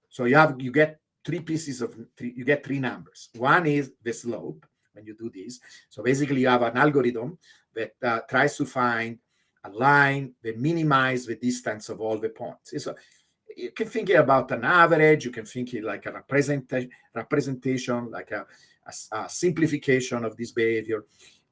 so you get you get three numbers. One is the slope when you do this. So basically you have an algorithm that tries to find a line that minimizes the distance of all the points. So you can think about an average, you can think it like a representation, like a simplification of this behavior.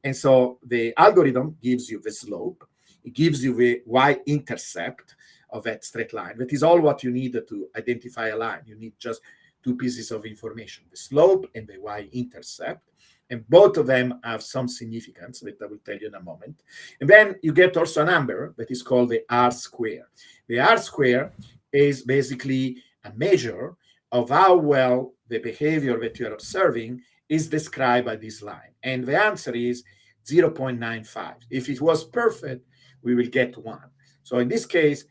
And so the algorithm gives you the slope, it gives you the y-intercept of that straight line. That is all what you need to identify a line. You need just two pieces of information, the slope and the y-intercept. And both of them have some significance that I will tell you in a moment. And then you get also a number that is called the R-square. The R-square is basically a measure of how well the behavior that you are observing is described by this line. And the answer is 0.95. If it was perfect, we will get 1. So in this case,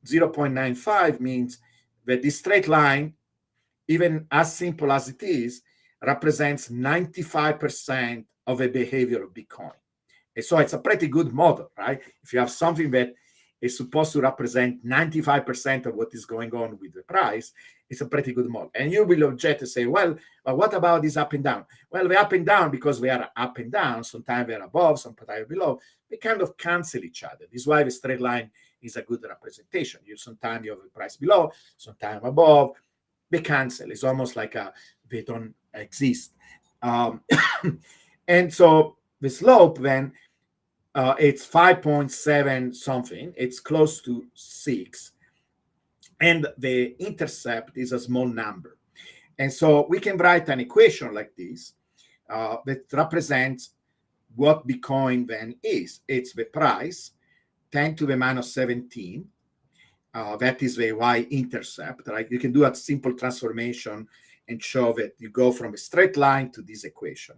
0.95 means that this straight line, even as simple as it is, represents 95% of the behavior of Bitcoin. And so it's a pretty good model, right? If you have something that is supposed to represent 95% of what is going on with the price, it's a pretty good model. And you will object to say, well, but what about this up and down? Well, the up and down, because we are up and down, sometimes they're above, sometimes below, they kind of cancel each other. This is why the straight line is a good representation. Sometimes you have a price below, sometimes above, they cancel. It's almost like they don't exist. And so the slope then it's 5.7 something. It's close to 6. And the intercept is a small number. And so we can write an equation like this that represents what Bitcoin then is. It's the price, 10 to the minus 17. That is the y-intercept, right? You can do a simple transformation and show that you go from a straight line to this equation.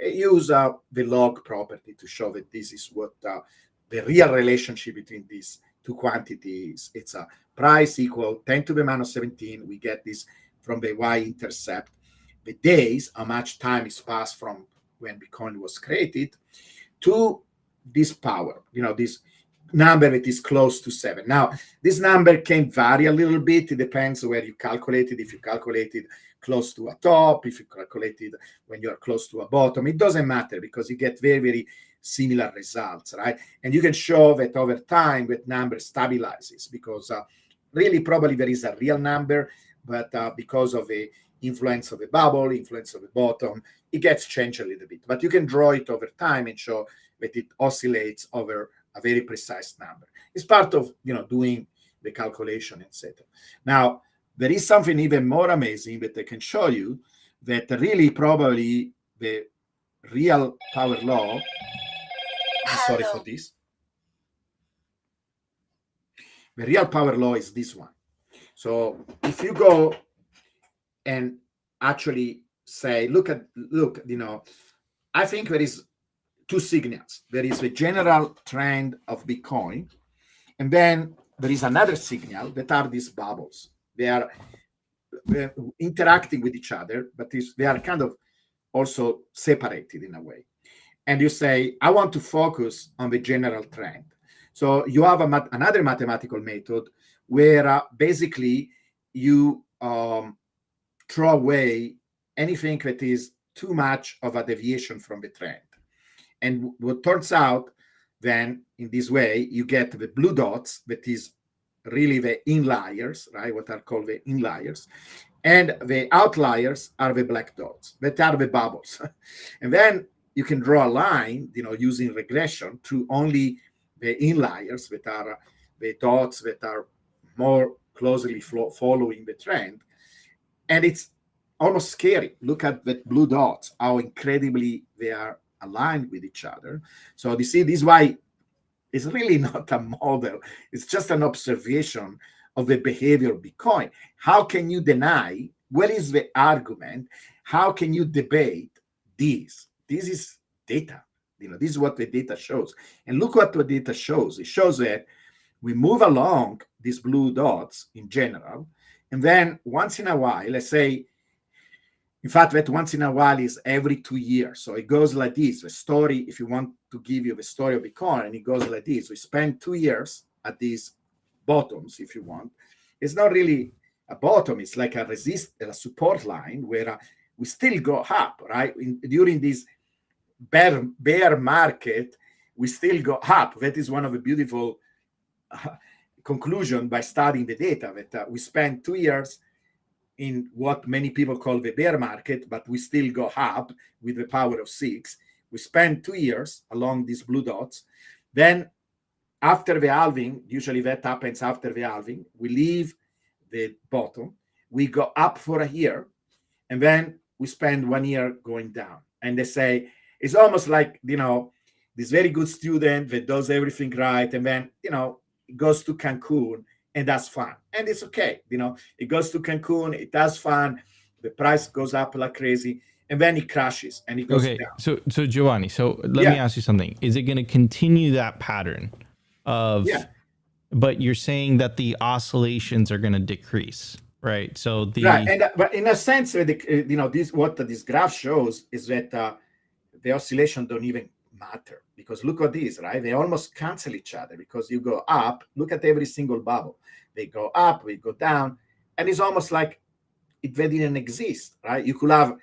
Use the log property to show that this is what the real relationship between these two quantities. It's a price equal 10 to the minus 17. We get this from the y-intercept. The days, how much time is passed from when Bitcoin was created, to this power, this number that is close to 7. Now, this number can vary a little bit. It depends where you calculate it. If you calculated close to a top, if you calculated when you're close to a bottom, it doesn't matter because you get very, very similar results, right? And you can show that over time that number stabilizes because really probably there is a real number, but because of the influence of the bubble, influence of the bottom, it gets changed a little bit. But you can draw it over time and show that it oscillates over a very precise number. It's part of doing the calculation, etc. Now, there is something even more amazing that I can show you that really probably the real power law. I'm sorry for this. The real power law is this one. So if you go and actually say, look, I think there is two signals. There is the general trend of Bitcoin, and then there is another signal that are these bubbles. They are interacting with each other, but they are kind of also separated in a way. And you say, I want to focus on the general trend. So you have another mathematical method where basically you throw away anything that is too much of a deviation from the trend. And what turns out then in this way, you get the blue dots, that is really the inliers, right? What are called the inliers. And the outliers are the black dots, that are the bubbles. And then you can draw a line, using regression to only the inliers, that are the dots that are more closely following the trend. And it's almost scary. Look at the blue dots, how incredibly they are aligned with each other. So you see, this is why it's really not a model. It's just an observation of the behavior of Bitcoin. How can you deny? What is the argument? How can you debate this? This is data. This is what the data shows. And look what the data shows. It shows that we move along these blue dots in general, and then once in a while, let's say, in fact, that once in a while is every 2 years. So it goes like this. The story, if you want to give you the story of Bitcoin, and it goes like this. We spend 2 years at these bottoms, if you want. It's not really a bottom. It's like a support line where we still go up, right? During this bear market, we still go up. That is one of the beautiful conclusions by studying the data, that we spend 2 years in what many people call the bear market, but we still go up with the power of 6. We spend 2 years along these blue dots. Then after the halving, usually that happens after the halving, we leave the bottom, we go up for a year, and then we spend 1 year going down. And they say, it's almost like, this very good student that does everything right, and then, it goes to Cancun, and that's fun. And it's okay. It goes to Cancun, it does fun, the price goes up like crazy, and then it crashes and it goes down. So Giovanni, let me ask you something. Is it going to continue that pattern of, but you're saying that the oscillations are going to decrease, right? So but in a sense, what this graph shows is that the oscillation don't even matter, because look at this, right? They almost cancel each other, because you go up, look at every single bubble. They go up, we go down, and it's almost like they didn't exist, right? You could have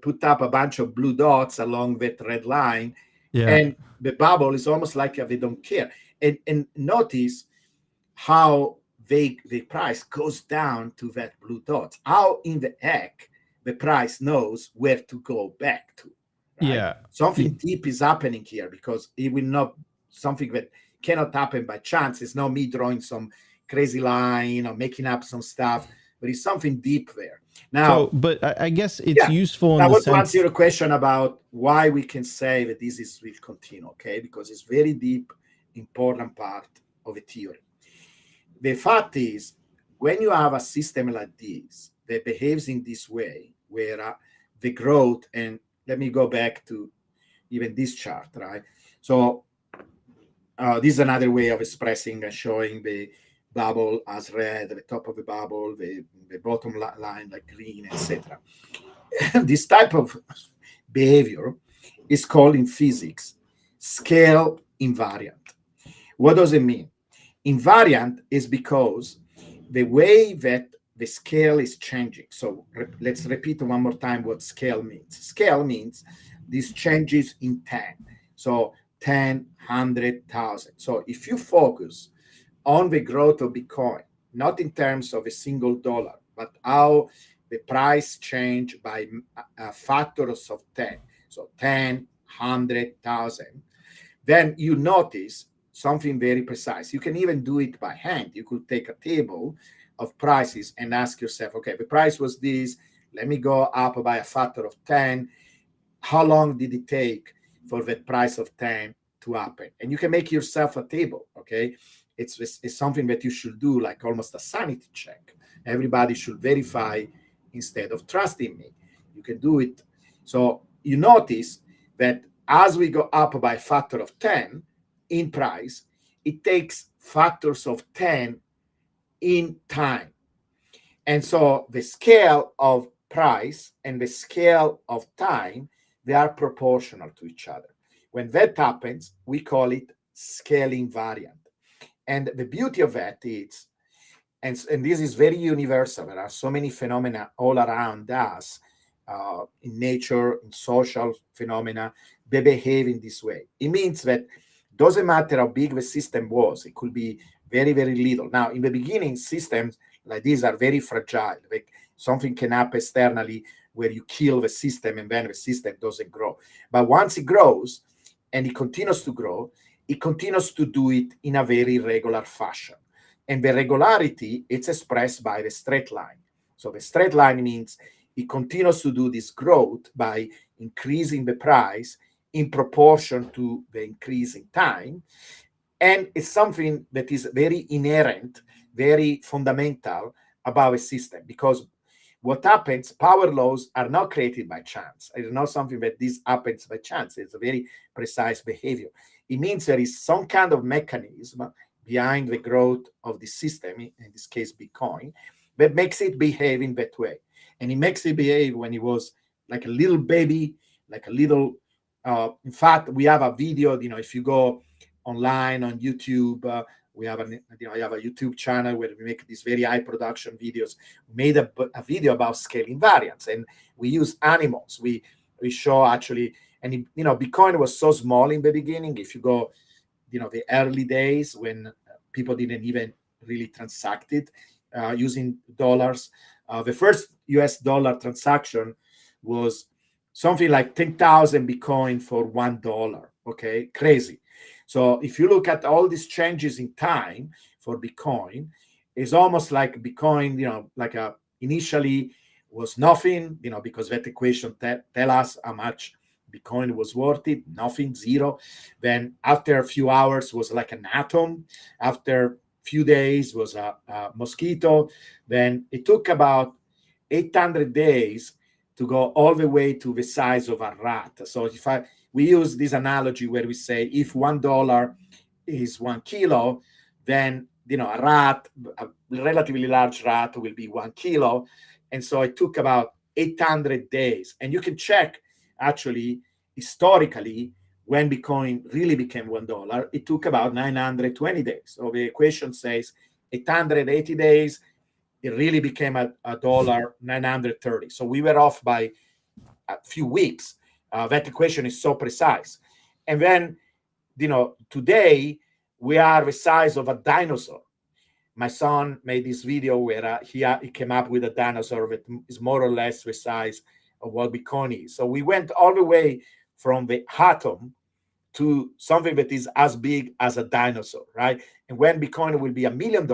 put up a bunch of blue dots along that red line, and the bubble is almost like they don't care. And notice how the price goes down to that blue dot. How in the heck the price knows where to go back to, right? Yeah. Something deep is happening here, because it will not, something that cannot happen by chance. It's not me drawing some crazy line or making up some stuff, but it's something deep there. Now, But I guess it's yeah, useful in I the want to answer sense. your question about why we can say that this is will continue, okay? Because it's very deep, important part of a theory. The fact is, when you have a system like this that behaves in this way, where the growth, and let me go back to even this chart, right? So this is another way of expressing and showing the bubble as red, the top of the bubble, the bottom line like green, etc. This type of behavior is called in physics scale invariant. What does it mean? Invariant is because the way that the scale is changing. So let's repeat one more time what scale means. Scale means these changes in 10. So 10, 100,000. So if you focus on the growth of Bitcoin, not in terms of a single dollar, but how the price change by factors of 10, so 10, 100,000, then you notice something very precise. You can even do it by hand. You could take a table of prices and ask yourself, okay, the price was this, let me go up by a factor of 10. How long did it take for that price of 10 to happen? And you can make yourself a table, okay? It's something that you should do, like almost a sanity check. Everybody should verify instead of trusting me. You can do it. So you notice that as we go up by a factor of 10 in price, it takes factors of 10 in time. And so the scale of price and the scale of time, they are proportional to each other. When that happens, we call it scale invariant. And the beauty of that is, and this is very universal, there are so many phenomena all around us, in nature, in social phenomena, they behave in this way. It means that doesn't matter how big the system was, it could be very, very little. Now, in the beginning, systems like these are very fragile. Like something can happen externally where you kill the system and then the system doesn't grow. But once it grows and it continues to grow, it continues to do it in a very regular fashion. And the regularity, it's expressed by the straight line. So the straight line means it continues to do this growth by increasing the price in proportion to the increase in time. And it's something that is very inherent, very fundamental about a system, because what happens, power laws are not created by chance. It's not something that this happens by chance. It's a very precise behavior. It means there is some kind of mechanism behind the growth of the system, in this case Bitcoin, that makes it behave in that way. And it makes it behave when it was like a little baby, like a little, in fact, we have a video, if you go online on YouTube, we have I have a YouTube channel where we make these very high production videos. We made a video about scale invariance, and we use animals. We show actually, and Bitcoin was so small in the beginning. If you go, the early days when people didn't even really transact it using dollars. The first US dollar transaction was something like 10,000 Bitcoin for $1. Okay, crazy. So if you look at all these changes in time for Bitcoin, it's almost like Bitcoin, initially was nothing, because that equation tell us how much Bitcoin was worth it, nothing, zero. Then after a few hours was like an atom. After a few days was a mosquito. Then it took about 800 days to go all the way to the size of a rat. So we use this analogy where we say if $1 is 1 kilo, then a rat, a relatively large rat, will be 1 kilo. And so it took about 800 days. And you can check actually historically when Bitcoin really became $1, it took about 920 days. So the equation says 880 days, it really became a dollar 930. So we were off by a few weeks. That equation is so precise. And then, today we are the size of a dinosaur. My son made this video where he came up with a dinosaur that is more or less the size of what Bitcoin is. So we went all the way from the atom to something that is as big as a dinosaur, right? And when Bitcoin will be $1 million,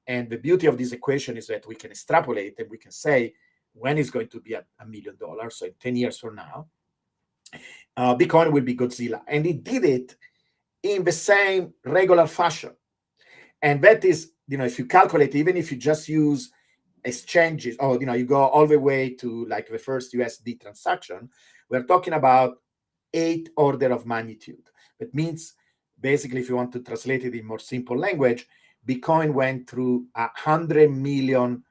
and the beauty of this equation is that we can extrapolate and we can say when it's going to be $1 million, so in 10 years from now, Bitcoin will be Godzilla. And it did it in the same regular fashion. And that is, if you calculate, even if you just use exchanges, or, you go all the way to like the first USD transaction, we're talking about 8 order of magnitude. That means, basically, if you want to translate it in more simple language, Bitcoin went through 100 million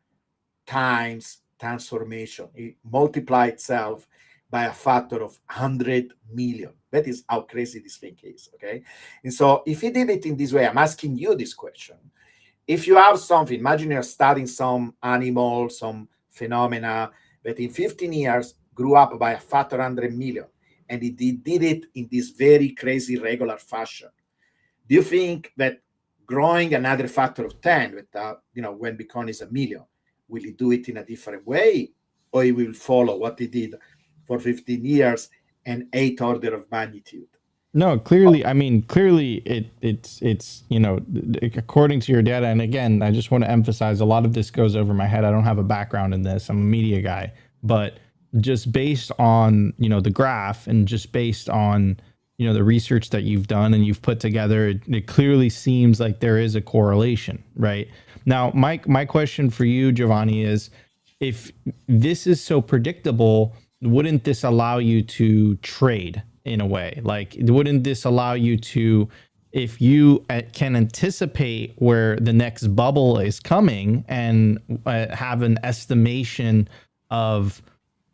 times transformation. It multiplied itself by a factor of 100 million. That is how crazy this thing is, okay? And so if he did it in this way, I'm asking you this question. If you have something, imagine you're studying some animal, some phenomena that in 15 years grew up by a factor 100 million, and it did it in this very crazy regular fashion. Do you think that growing another factor of 10, with when Bitcoin is $1 million, will he do it in a different way, or he will follow what he did for 15 years and 8 order of magnitude? No, clearly, I mean, clearly it's according to your data. And again, I just want to emphasize a lot of this goes over my head. I don't have a background in this. I'm a media guy, but just based on, the graph and just based on, the research that you've done and you've put together, it clearly seems like there is a correlation, right? Now, my question for you, Giovanni, is if this is so predictable, wouldn't this allow you to trade in a way? Like, wouldn't this allow you to, if you can anticipate where the next bubble is coming and have an estimation of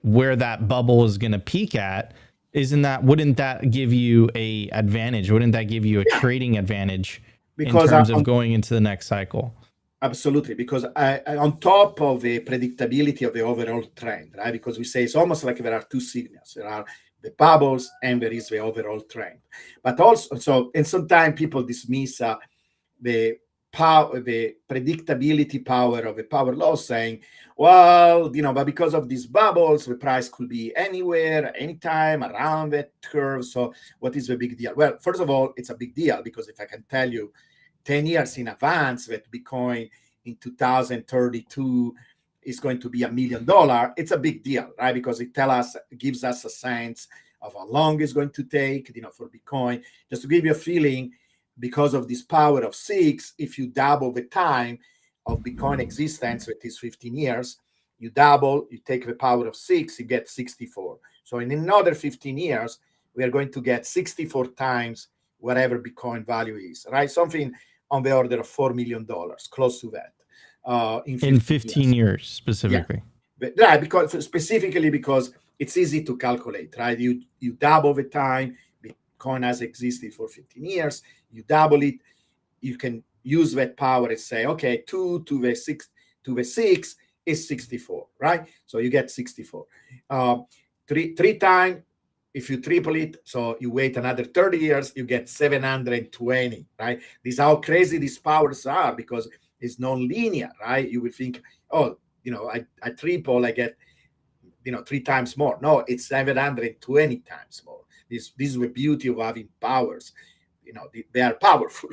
where that bubble is going to peak at, wouldn't that give you a advantage? Wouldn't that give you a trading advantage because in terms of going into the next cycle? Absolutely, because on top of the predictability of the overall trend, right? Because we say it's almost like there are two signals. There are the bubbles and there is the overall trend. But also, and sometimes people dismiss the predictability power of the power law, saying, well, but because of these bubbles, the price could be anywhere, anytime around that curve. So what is the big deal? Well, first of all, it's a big deal because if I can tell you 10 years in advance that Bitcoin in 2032 is going to be $1 million, it's a big deal, right? Because it gives us a sense of how long it's going to take, for Bitcoin. Just to give you a feeling, because of this power of 6, if you double the time of Bitcoin existence, that is 15 years, you take the power of 6, you get 64. So in another 15 years, we are going to get 64 times whatever Bitcoin value is, right? Something on the order of $4 million, close to that. In 15 years specifically. Yeah. Right, because it's easy to calculate, right? You double the time Bitcoin has existed for 15 years, you double it, you can use that power and say, okay, 2 to the 6 is 64, right? So you get 64. Three times, if you triple it, so you wait another 30 years, you get 720, right? This is how crazy these powers are, because it's non-linear, right? You would think, oh, I triple, I get, 3 times more. No, it's 720 times more. This is the beauty of having powers. They are powerful.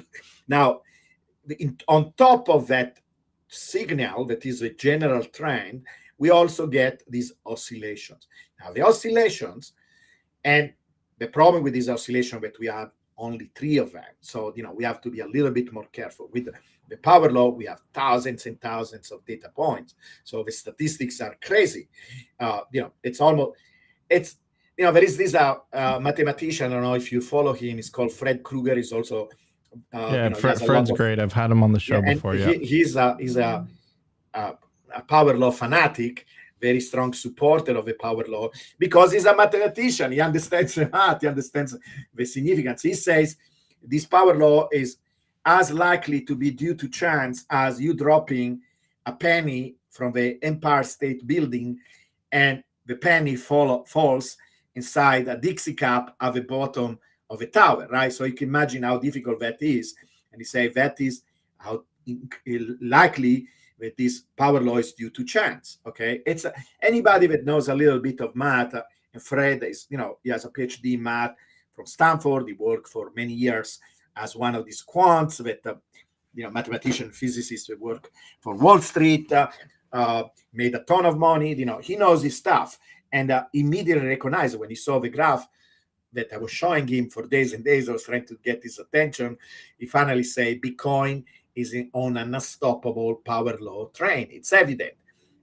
Now, on top of that signal, that is a general trend, we also get these oscillations. Now, the oscillations, and the problem with these oscillations that we have only 3 of them. So, we have to be a little bit more careful. With the power law, we have thousands and thousands of data points. So the statistics are crazy. There is this mathematician, I don't know if you follow him, he's called Fred Krueger. He's also, Fred's great. I've had him on the show before. He's a power law fanatic, very strong supporter of the power law, because he's a mathematician. He understands the math, he understands the significance. He says this power law is as likely to be due to chance as you dropping a penny from the Empire State Building and the penny falls inside a Dixie cup at the bottom of a tower, right? So you can imagine how difficult that is. And he says that is how likely that this power law is due to chance, okay? It's anybody that knows a little bit of math And Fred is, he has a PhD in math from Stanford. He worked for many years as one of these quants that, mathematician, physicists that work for Wall Street, made a ton of money. He knows his stuff, and immediately recognized when he saw the graph that I was showing him for days and days. I was trying to get his attention. He finally said, Bitcoin is on an unstoppable power law train. It's evident.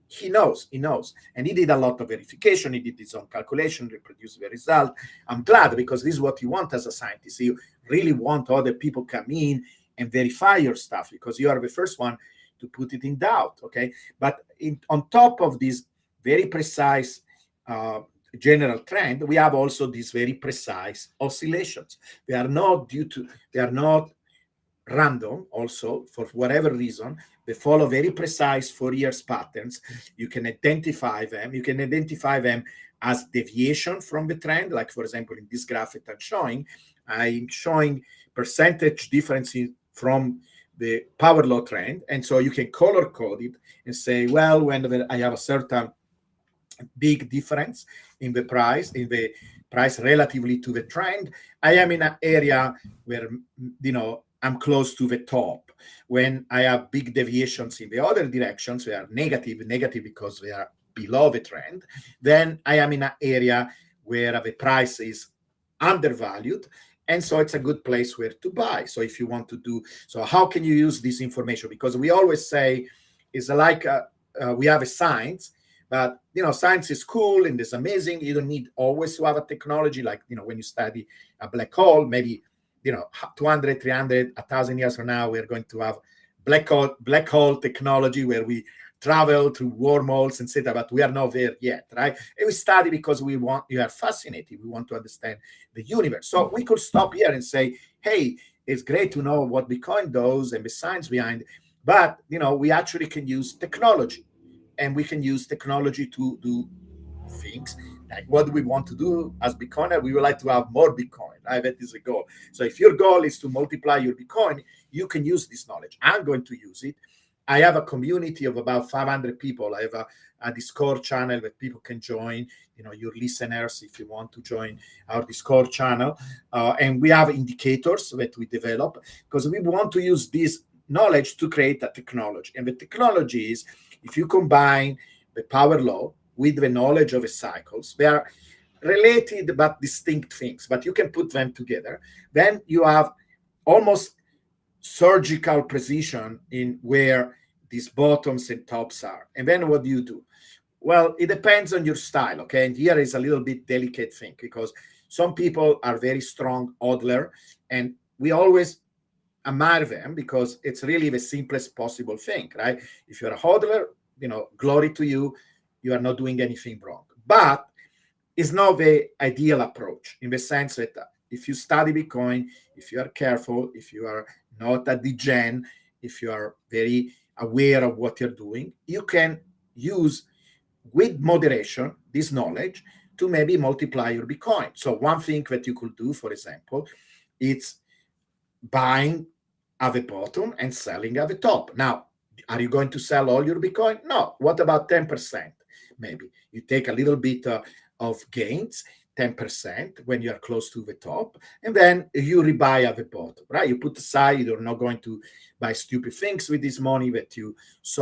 He knows. And he did a lot of verification. He did his own calculation, reproduced the result. I'm glad, because this is what you want as a scientist. You really want other people come in and verify your stuff, because you are the first one to put it in doubt, okay? But on top of this very precise general trend, we have also these very precise oscillations. They are not random. Also, for whatever reason, they follow very precise Fourier patterns. You can identify them. You can identify them as deviation from the trend. Like, for example, in this graph that I'm showing percentage differences from the power law trend. And so you can color code it and say, well, when I have a certain big difference in the price relatively to the trend, I am in an area where, I'm close to the top. When I have big deviations in the other directions, they are negative because they are below the trend, then I am in an area where the price is undervalued. And so it's a good place where to buy. So if you want to do, so how can you use this information? Because we always say it's like we have a science, but science is cool and it's amazing. You don't need always to have a technology like, when you study a black hole, maybe 200, 300, 1,000 years from now, we're going to have black hole technology where we travel through wormholes, etc. But we are not there yet, right? And we study because we are fascinated. We want to understand the universe. So we could stop here and say, hey, it's great to know what Bitcoin does and the science behind it. But, we actually can use technology, and we can use technology to do things. Like, what do we want to do as Bitcoiner? We would like to have more Bitcoin, right? That is a goal. So if your goal is to multiply your Bitcoin, you can use this knowledge. I'm going to use it. I have a community of about 500 people. I have a Discord channel that people can join, your listeners, if you want to join our Discord channel. And we have indicators that we develop, because we want to use this knowledge to create a technology. And the technology is, if you combine the power law with the knowledge of the cycles, they are related but distinct things, but you can put them together. Then you have almost surgical precision in where these bottoms and tops are. And then what do you do? Well, it depends on your style, okay? And here is a little bit delicate thing, because some people are very strong hodler, and we always admire them because it's really the simplest possible thing, right? If you're a hodler, glory to you. You are not doing anything wrong. But it's not the ideal approach, in the sense that if you study Bitcoin, if you are careful, if you are not a degen, if you are very aware of what you're doing, you can use, with moderation, this knowledge to maybe multiply your Bitcoin. So one thing that you could do, for example, it's buying at the bottom and selling at the top. Now, are you going to sell all your Bitcoin? No. What about 10%? Maybe you take a little bit of gains, 10% when you are close to the top, and then you rebuy at the bottom, right? You put aside. You're not going to buy stupid things with this money that you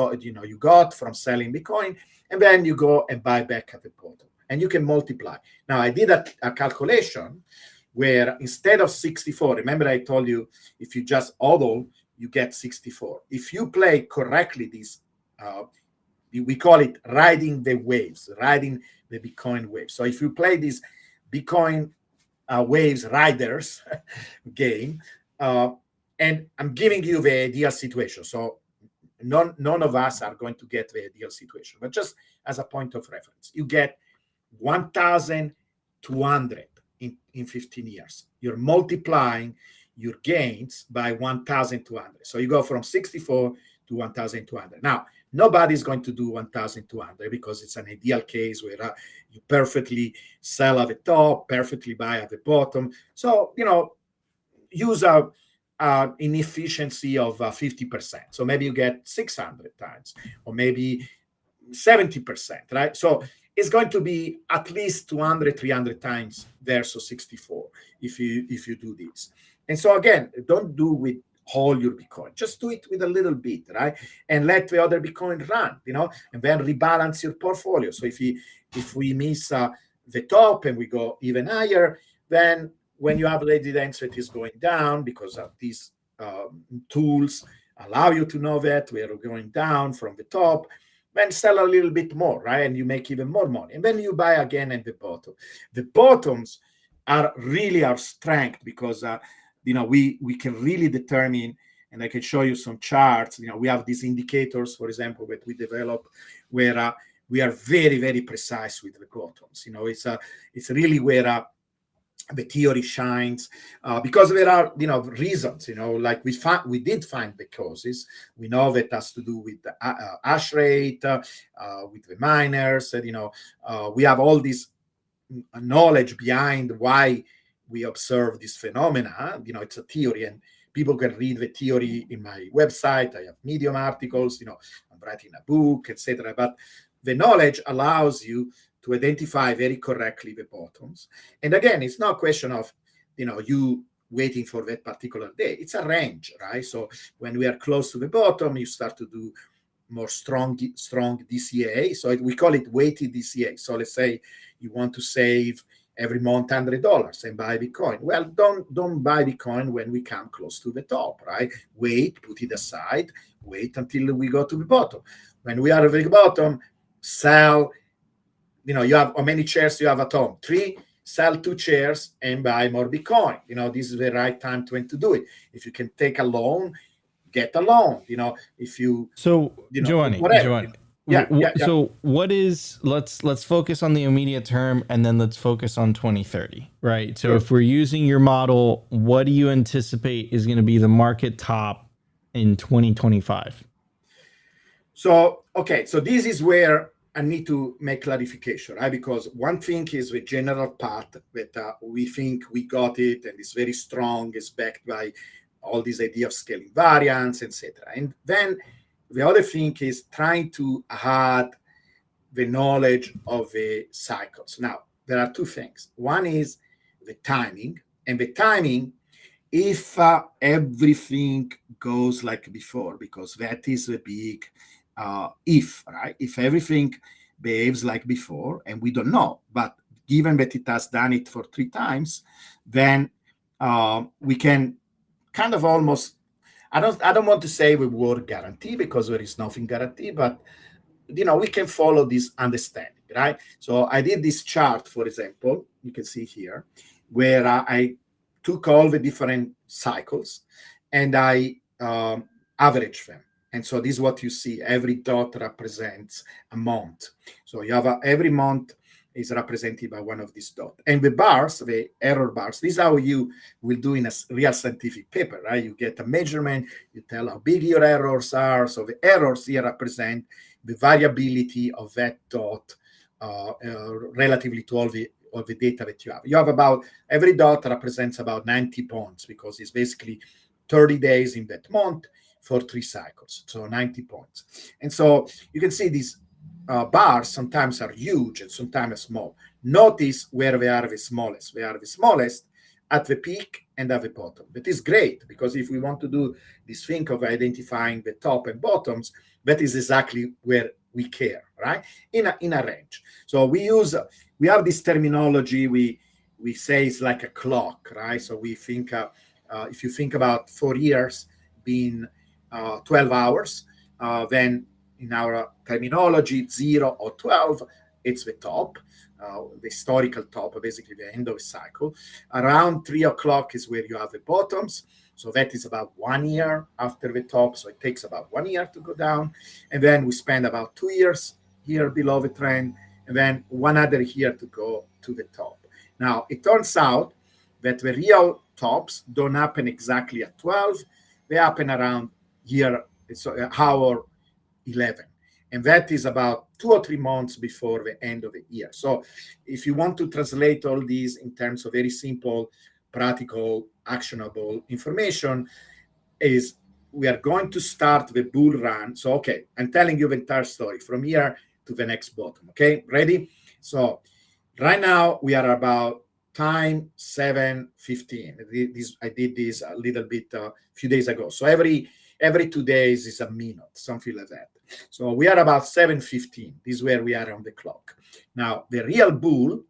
you got from selling Bitcoin, and then you go and buy back at the bottom, and you can multiply. Now, I did a calculation where instead of 64, remember I told you if you just hodl, you get 64. If you play correctly this, we call it riding the waves, riding the Bitcoin waves. So if you play this Bitcoin waves riders game, and I'm giving you the ideal situation. So none of us are going to get the ideal situation, but just as a point of reference, you get 1,200 in 15 years. You're multiplying your gains by 1,200. So you go from 64 to 1,200. Now, nobody's going to do 1,200 because it's an ideal case where you perfectly sell at the top, perfectly buy at the bottom. So, use an inefficiency of 50%. So maybe you get 600 times, or maybe 70%, right? So it's going to be at least 200, 300 times versus 64 if you do this. And so again, don't do with all your Bitcoin. Just do it with a little bit, right? And let the other Bitcoin run, and then rebalance your portfolio. So if we miss the top and we go even higher, then when you have lady density is going down because of these tools allow you to know that we are going down from the top, then sell a little bit more, right? And you make even more money. And then you buy again at the bottom. The bottoms are really our strength because we can really determine, and I can show you some charts. We have these indicators, for example, that we develop where we are very, very precise with the bottoms. It's really where the theory shines because there are reasons. Like we did find the causes. We know that has to do with the hash rate, with the miners. We have all this knowledge behind why we observe this phenomena. It's a theory, and people can read the theory in my website. I have Medium articles. I'm writing a book, etc. But the knowledge allows you to identify very correctly the bottoms. And again, it's not a question of, you waiting for that particular day. It's a range, right? So when we are close to the bottom, you start to do more strong DCA. So we call it weighted DCA. So let's say you want to save every month $100 and buy Bitcoin. Well, don't buy Bitcoin when we come close to the top, right? Wait, put it aside, wait until we go to the bottom. When we are at the bottom, sell. You have how many shares you have at home? 3. Sell 2 shares and buy more Bitcoin. This is the right time to do it. If you can take a loan, get a loan. If you Giovanni, whatever. So what is let's focus on the immediate term and then let's focus on 2030, right? So if we're using your model, what do you anticipate is going to be the market top in 2025? So this is where I need to make clarification, right? Because one thing is the general path that we think we got it and it's very strong, it's backed by all this idea of scaling variance, etc. And then the other thing is trying to add the knowledge of the cycles. Now, there are 2 things. One is the timing, and the timing, if everything goes like before, because that is the big if, right? If everything behaves like before, and we don't know, but given that it has done it for 3 times, then we can kind of almost, I don't want to say the word guarantee because there is nothing guaranteed, but we can follow this understanding, right? So I did this chart, for example, you can see here, where I took all the different cycles and I averaged them. And so this is what you see. Every dot represents a month. So you have every month is represented by one of these dots. And the bars, the error bars, this is how you will do in a real scientific paper, right? You get a measurement, you tell how big your errors are. So the errors here represent the variability of that dot relatively to all the data that you have. You have about, every dot represents about 90 points because it's basically 30 days in that month for 3 cycles, so 90 points. And so you can see these bars sometimes are huge and sometimes are small. Notice where they are the smallest. They are the smallest at the peak and at the bottom. That is great because if we want to do this thing of identifying the top and bottoms, that is exactly where we care, right? In a range. So we have this terminology. We say it's like a clock, right? So we think if you think about 4 years being 12 hours, then in our terminology, 0 or 12, it's the top, the historical top, basically the end of the cycle. Around 3 o'clock is where you have the bottoms. So that is about 1 year after the top. So it takes about 1 year to go down. And then we spend about 2 years here below the trend, and then 1 other year to go to the top. Now, it turns out that the real tops don't happen exactly at 12. They happen around hour 11. And that is about 2 or 3 months before the end of the year. So if you want to translate all these in terms of very simple, practical, actionable information, is we are going to start the bull run. So, okay, I'm telling you the entire story from here to the next bottom. Okay, ready? So right now we are about time 7:15. I did this a little bit a few days ago. So every 2 days is a minute, something like that. So we are about 7:15. This is where we are on the clock. Now the real bull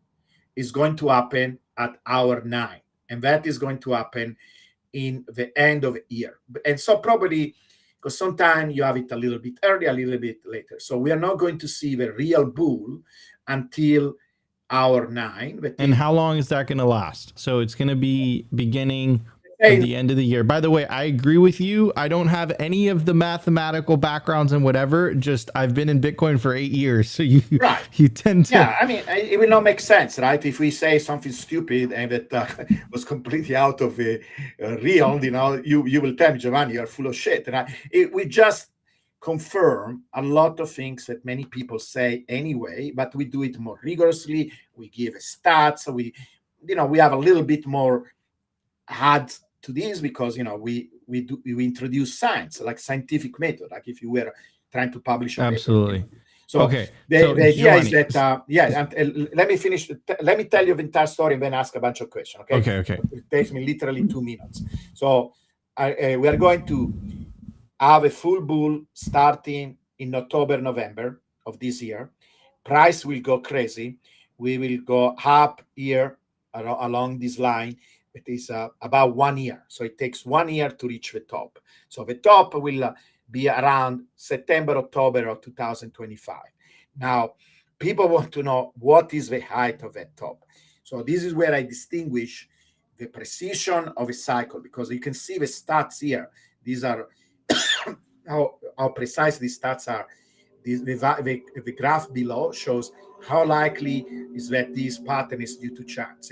is going to happen at hour 9, and that is going to happen in the end of the year. And so probably because sometimes you have it a little bit early, a little bit later. So we are not going to see the real bull until hour 9. And how long is that going to last? So it's going to be beginning at the end of the year. By the way, I agree with you. I don't have any of the mathematical backgrounds and whatever. Just I've been in Bitcoin for 8 years, so you tend to. Yeah, I mean, it will not make sense, right? If we say something stupid and that was completely out of the real, you will tell me, Giovanni, you're full of shit. And we just confirm a lot of things that many people say anyway, but we do it more rigorously. We give stats. We have a little bit more add to this because we introduce science, like scientific method, like if you were trying to publish a absolutely paper. So okay, the idea is that and let me finish. Let me tell you the entire story and then ask a bunch of questions. Okay. It takes me literally 2 minutes. So we are going to have a full bull starting in October, November of this year. Price will go crazy. We will go up here along this line. It is about 1 year. So it takes 1 year to reach the top. So the top will be around September, October of 2025. Now, people want to know what is the height of that top. So this is where I distinguish the precision of a cycle, because you can see the stats here. These are how precise these stats are. The graph below shows how likely is that this pattern is due to chance.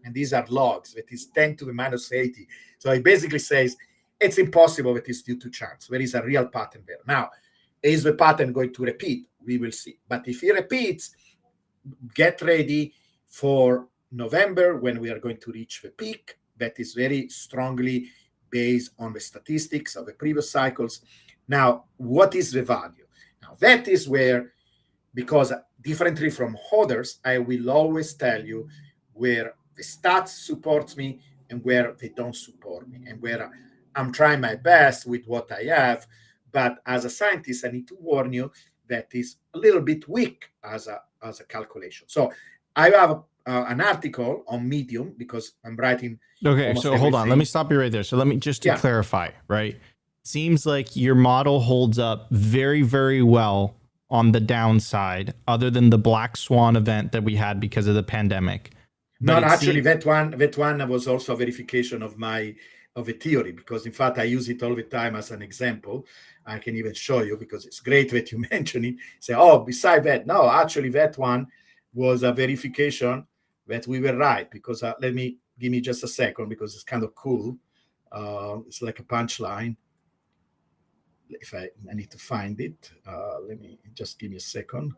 And these are logs, that is 10 to the minus 80. So it basically says it's impossible that it's due to chance. There is a real pattern there. Now, is the pattern going to repeat? We will see. But if it repeats, get ready for November when we are going to reach the peak. That is very strongly based on the statistics of the previous cycles. Now, what is the value? Now, that is where, because differently from others, I will always tell you where the stats support me and where they don't support me, and where I'm trying my best with what I have. But as a scientist, I need to warn you that is a little bit weak as a calculation. So I have an article on Medium because I'm writing. Okay, so hold on. Let me stop you right there. So let me just to clarify, right? Seems like your model holds up very, very well on the downside, other than the black swan event that we had because of the pandemic. No, actually, that one was also a verification of a theory, because in fact I use it all the time as an example. I can even show you, because it's great that you mention it. Say, oh, beside that, no, actually that one was a verification that we were right. Because give me just a second, because it's kind of cool. It's like a punchline. If I need to find it, let me just give me a second.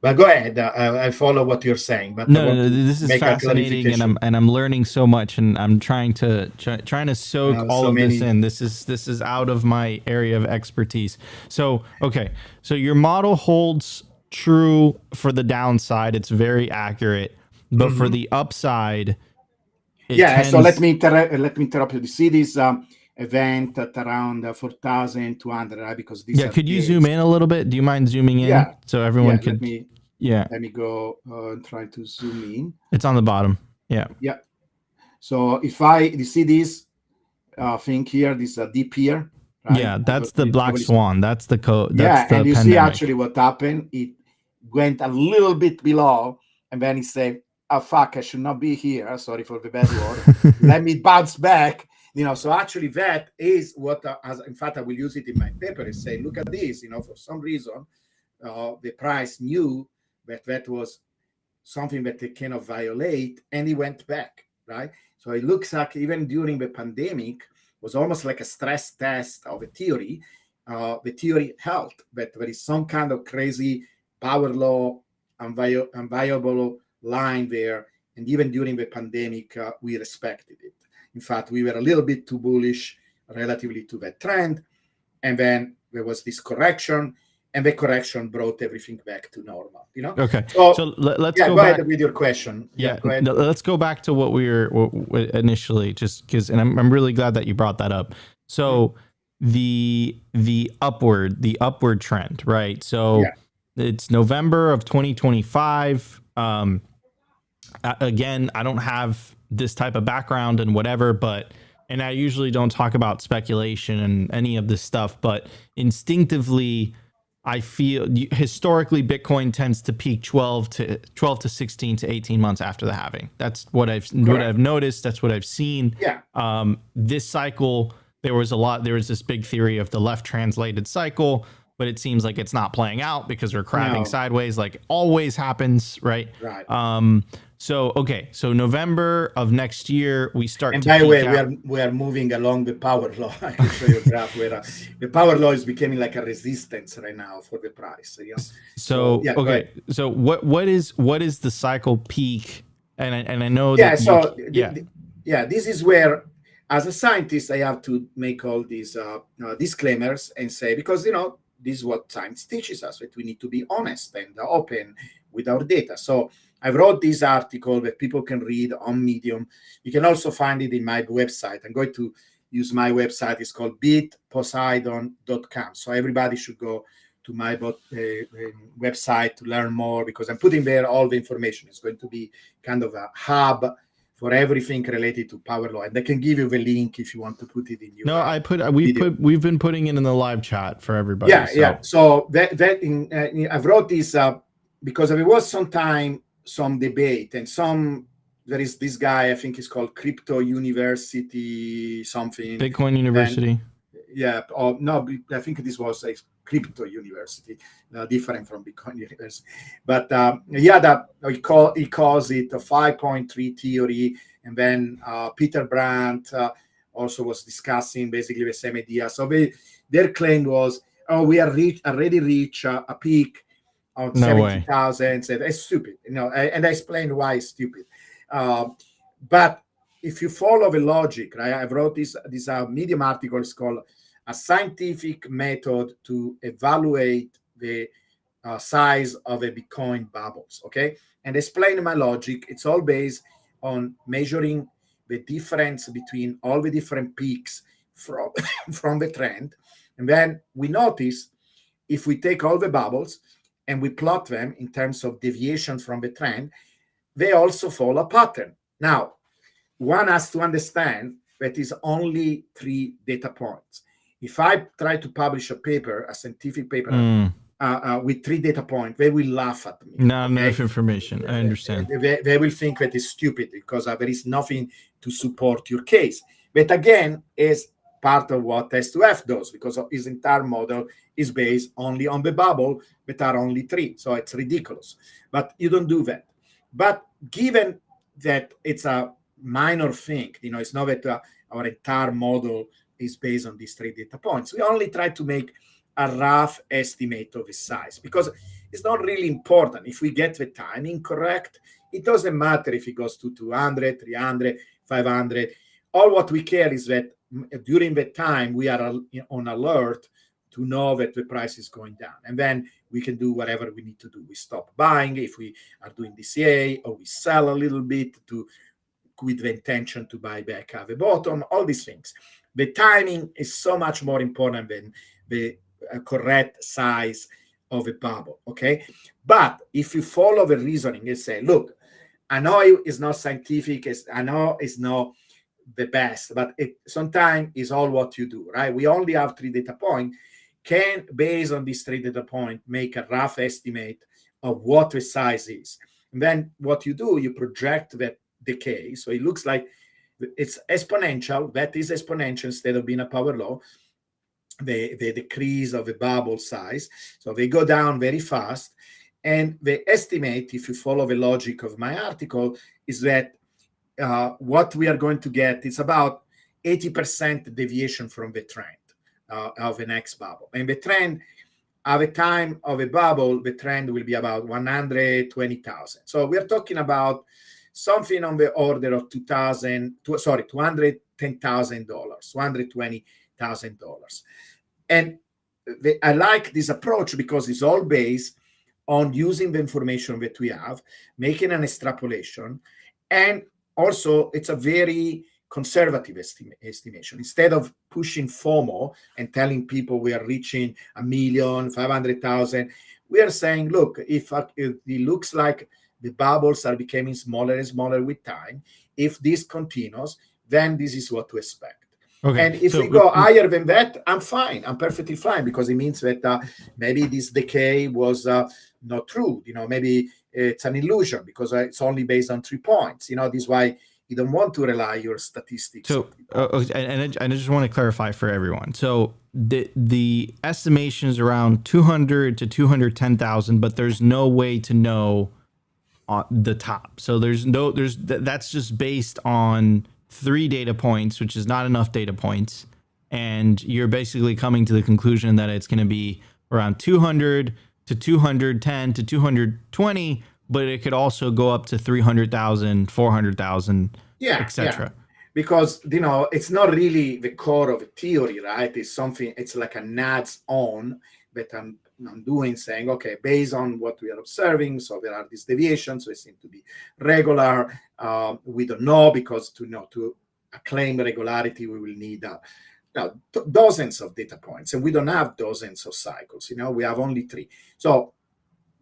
But go ahead. I follow what you're saying. But no, this is fascinating, and I'm learning so much, and I'm trying to soak all of this in. This is out of my area of expertise. So okay, so your model holds true for the downside; it's very accurate, but for the upside, so let me interrupt you. You see this event at around 4,200, right? Because these could you zoom in a little bit? Do you mind zooming in so everyone could? Let me go and try to zoom in. It's on the bottom. Yeah. So if you see this thing here, this dip here, right? Yeah, that's the black swan. That's the code. And you see actually what happened. It went a little bit below, and then it said, "Oh fuck, I should not be here. Sorry for the bad word. Let me bounce back." So actually that is what, in fact, I will use it in my paper and say, look at this, for some reason, the price knew that was something that they cannot violate, and he went back, right? So it looks like even during the pandemic was almost like a stress test of a theory. The theory held that there is some kind of crazy power law, unviable line there, and even during the pandemic, we respected it. In fact, we were a little bit too bullish relatively to that trend. And then there was this correction. and the correction brought everything back to normal. Okay. So let's go back ahead with your question. Yeah, go ahead. no, let's go back to what we were initially, just because, and I'm really glad that you brought that up. So the upward trend, right? So it's November of 2025. Again, I don't have this type of background and whatever, and I usually don't talk about speculation and any of this stuff, but instinctively, I feel historically Bitcoin tends to peak 12 to 16 to 18 months after the halving. That's what I've noticed. That's what I've seen. This cycle, there was this big theory of the left translated cycle, but it seems like it's not playing out because we're crabbing sideways, like always happens, right? So November of next year we start. And by the way, we are moving along the power law. I can show you a graph where the power law is becoming like a resistance right now for the price. So what is the cycle peak? And I know that. This is where, as a scientist, I have to make all these disclaimers and say, because this is what science teaches us, that we need to be honest and open with our data. So I wrote this article that people can read on Medium. You can also find it in my website. I'm going to use my website. It's called bitposeidon.com. So everybody should go to my website to learn more, because I'm putting there all the information. It's going to be kind of a hub for everything related to power law, and I can give you the link if you want to put it in your. We've been putting it in the live chat for everybody. So I wrote this because there was some debate, and there is this guy, I think he's called Crypto University something. Bitcoin University. I think this was a Crypto University, different from Bitcoin University. But he calls it a 5.3 theory. And then Peter Brandt also was discussing basically the same idea. So their claim was, we are already reached a peak on 70,000. Said it's stupid, and I explained why it's stupid. But if you follow the logic, right? I wrote this Medium article. It's called A Scientific Method to Evaluate the Size of a Bitcoin Bubbles. Okay, and explain my logic. It's all based on measuring the difference between all the different peaks from the trend, and then we notice if we take all the bubbles and we plot them in terms of deviation from the trend, they also follow a pattern. Now, one has to understand that is only 3 data points. If I try to publish a paper, a scientific paper, with 3 data points, they will laugh at me. Not enough information. I understand. They will think that it's stupid because there is nothing to support your case. But again, is part of what S2F does, because his entire model is based only on the bubble, but are only 3. So it's ridiculous. But you don't do that. But given that it's a minor thing, it's not that our entire model is based on these 3 data points. We only try to make a rough estimate of the size, because it's not really important. If we get the timing correct, it doesn't matter if it goes to 200, 300, 500. All what we care is that during the time we are on alert to know that the price is going down, and then we can do whatever we need to do. We stop buying if we are doing DCA, or we sell a little bit with the intention to buy back at the bottom. All these things. The timing is so much more important than the correct size of a bubble. Okay, but if you follow the reasoning and say, look, I know it's not scientific, I know it's not the best, but it sometimes is all what you do, right? We only have 3 data points. Can, based on these 3 data points, make a rough estimate of what the size is. And then what you do, you project that decay. So it looks like it's exponential. That is exponential instead of being a power law, the decrease of the bubble size. So they go down very fast. And the estimate, if you follow the logic of my article, is that what we are going to get is about 80% deviation from the trend of the next bubble. And the trend, at the time of a bubble, the trend will be about 120,000. So we're talking about something on the order of $210,000, $220,000. And I like this approach because it's all based on using the information that we have, making an extrapolation, and also it's a very conservative estimation. Instead of pushing FOMO and telling people we are reaching 1,500,000, we are saying, look, if it looks like the bubbles are becoming smaller and smaller with time, if this continues, then this is what to expect. Okay, and if we go higher than that, I'm fine. I'm perfectly fine, because it means that maybe this decay was not true. Maybe it's an illusion because it's only based on 3 points. This is why you don't want to rely your statistics. So, and I just want to clarify for everyone. So the estimation is around 200 to 210,000, but there's no way to know the top. So that's just based on 3 data points, which is not enough data points. And you're basically coming to the conclusion that it's going to be around 200 to 210 to 220, but it could also go up to 300,000, 400,000, etc. Yeah. Because, it's not really the core of a theory, right? It's like a NADS on that I'm doing, saying, okay, based on what we are observing, so there are these deviations, they seem to be regular. We don't know, because to claim regularity, we will need dozens of data points, and we don't have dozens of cycles. We have only 3. So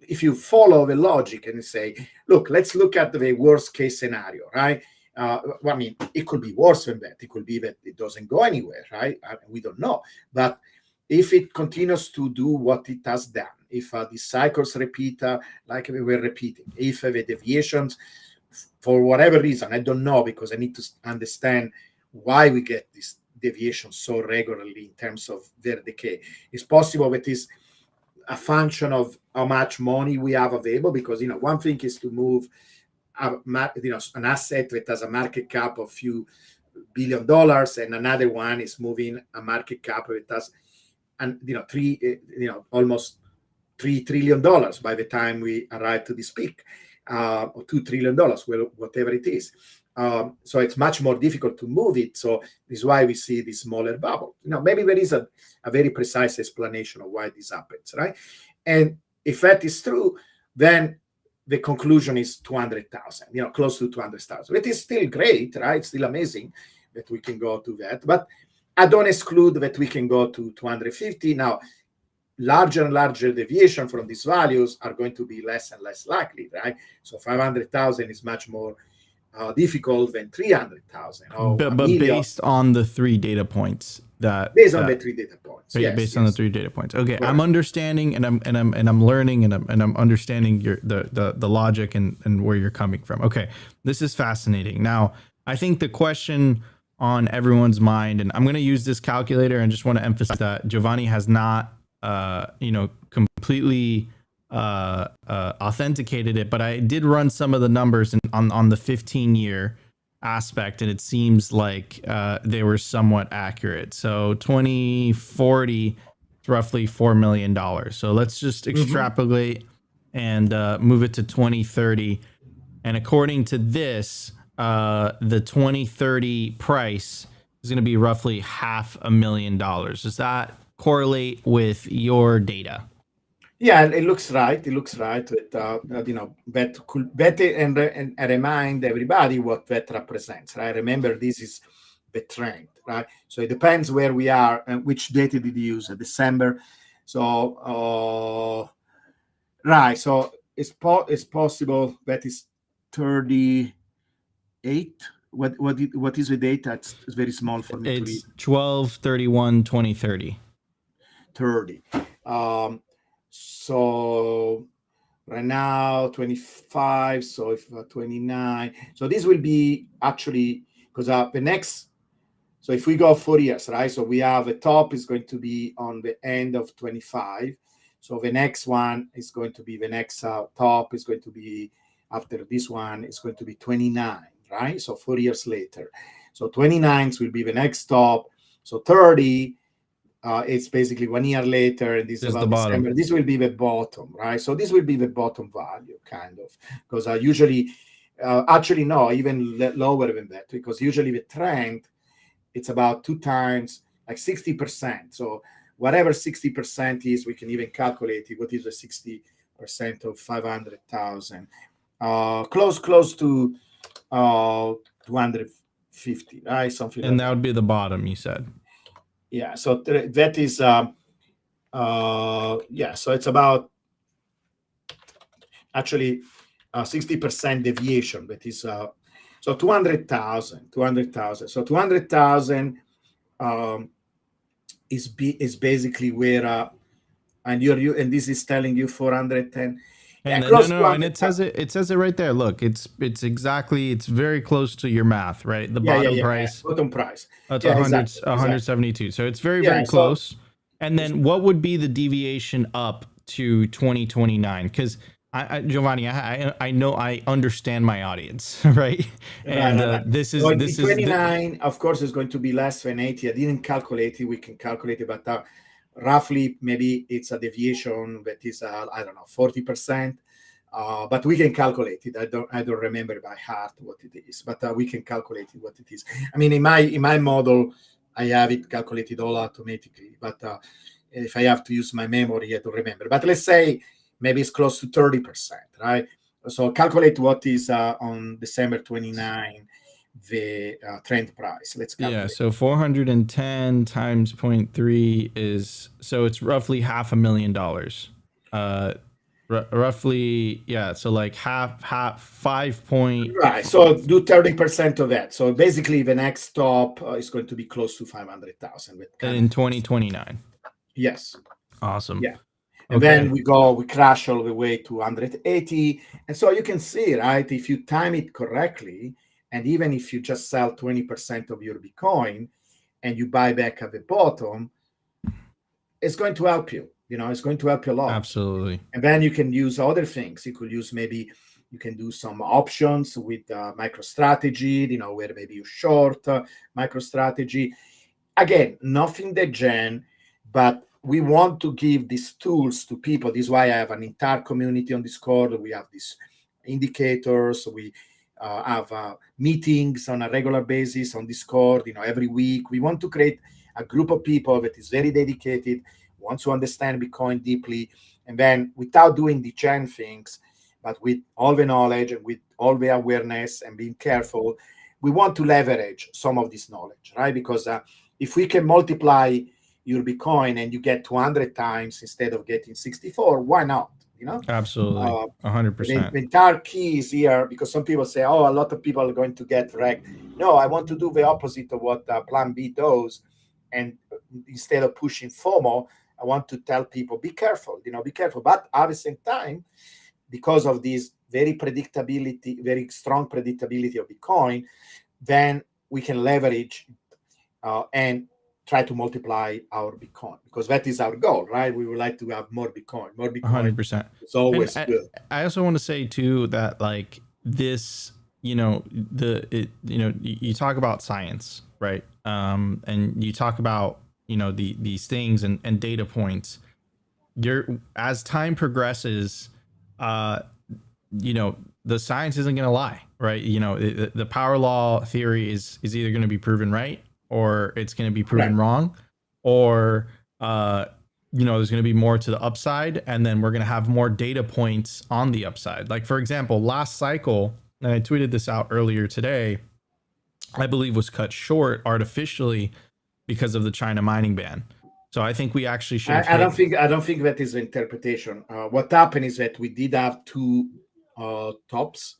if you follow the logic and you say, look, let's look at the worst case scenario, right? It could be worse than that. It could be that it doesn't go anywhere, right? We don't know. But if it continues to do what it has done, if the cycles repeat like we were repeating, if the deviations, for whatever reason, I don't know, because I need to understand why we get this deviation so regularly in terms of their decay. It's possible that it's a function of how much money we have available, because one thing is to move an asset that has a market cap of few $1 billion, and another one is moving a market cap that has almost $3 trillion by the time we arrive to this peak, or $2 trillion, well, whatever it is. So it's much more difficult to move it. So this is why we see this smaller bubble. Maybe there is a very precise explanation of why this happens, right? And if that is true, then the conclusion is 200,000, close to 200,000. It is still great, right? It's still amazing that we can go to that. But I don't exclude that we can go to 250. Now, larger and larger deviation from these values are going to be less and less likely, right? So 500,000 is much more difficult than 300,000. But based on the 3 data points based on the 3 data points, based on the 3 data points. Okay, correct. I'm understanding, and I'm learning, and I'm understanding the logic and where you're coming from. Okay, this is fascinating. Now, I think the question on everyone's mind, and I'm going to use this calculator, and just want to emphasize that Giovanni has not completely authenticated it, but I did run some of the numbers on the 15-year aspect, and it seems like they were somewhat accurate. So 2040 is roughly $4 million. So let's just extrapolate and move it to 2030. And according to this, the 2030 price is going to be roughly $500,000. Does that correlate with your data? Yeah, it looks right. It looks right that that could better and remind everybody what that represents. Right. Remember, this is the trend, right? So it depends where we are and which data did you use, December. So right. So it's possible that is 38. What is the data? It's very small for me to read. It's 12/31/2030. 30. So right now 25, so if 29, so this will be actually, because the next, so if we go 4 years, right, so we have a top is going to be on the end of 25, so the next one is going to be, the next top is going to be, after this one is going to be 29, right? So 4 years later, so 29 will be the next top. So 30, it's basically 1 year later, and this is about December. This will be the bottom, right? So this will be the bottom value, kind of, because usually, actually no, even lower than that, because usually the trend, it's about 2 times, like 60%. So whatever 60% is, we can even calculate it. What is the 60% of 500,000? Close to 250, right? Something. And like that would be the bottom, you said. Yeah. So that is yeah. So it's about actually 60% deviation. That is so 200,000. So 200,000 is basically where and and this is telling you 410. And Close to and it says it right there. Look, it's very close to your math, right? The bottom price. Bottom price. That's Yeah, 100, exactly. 172. So it's very close. And then what would be the deviation up to 2029? Because Giovanni, I know I understand my audience, right? And right. this is so this 29, of course, is going to be less than 80. I didn't calculate it. We can calculate it, but roughly maybe it's a deviation that is I don't know, 40%. But we can calculate it. I don't remember by heart what it is, but we can calculate it what it is. I mean, in my model, I have it calculated all automatically. But if I have to use my memory, I don't remember. But let's say maybe it's close to 30%, right? So calculate what is on December 29 the trend price. Let's calculate. Yeah, so 410 times 0.3 is, so it's roughly $500,000. Roughly, yeah, so like half 5 point. Right, so do 30% of that. So basically the next stop is going to be close to 500,000 in 2029. Yes. Awesome. Yeah. And then we crash all the way to 180. And so you can see, right, if you time it correctly, and even if you just sell 20% of your Bitcoin and you buy back at the bottom, it's going to help you. It's going to help you a lot. Absolutely. And then you can use other things. You could use, maybe you can do some options with MicroStrategy, where maybe you short MicroStrategy. Again, nothing degen, but we want to give these tools to people. This is why I have an entire community on Discord. We have these indicators. We have meetings on a regular basis on Discord, every week. We want to create a group of people that is very dedicated, wants to understand Bitcoin deeply, and then without doing the gen things, but with all the knowledge and with all the awareness and being careful, we want to leverage some of this knowledge, right? Because if we can multiply your Bitcoin and you get 200 times instead of getting 64, why not? Absolutely, 100%. The entire key is here, because some people say, oh, a lot of people are going to get wrecked. No, I want to do the opposite of what Plan B does. And instead of pushing FOMO, I want to tell people, be careful, be careful. But at the same time, because of this very strong predictability of Bitcoin, then we can leverage and try to multiply our Bitcoin, because that is our goal, right? We would like to have more Bitcoin. 100%. It's always good. I also want to say too that like this, you talk about science, right? And you talk about these things and data points. As time progresses, the science isn't going to lie, right? The power law theory is either going to be proven right, or it's going to be proven wrong, or there's going to be more to the upside, and then we're going to have more data points on the upside. Like, for example, last cycle, and I tweeted this out earlier today, I believe was cut short artificially because of the China mining ban. So I think we actually should. I don't think that is the interpretation. What happened is that we did have two tops.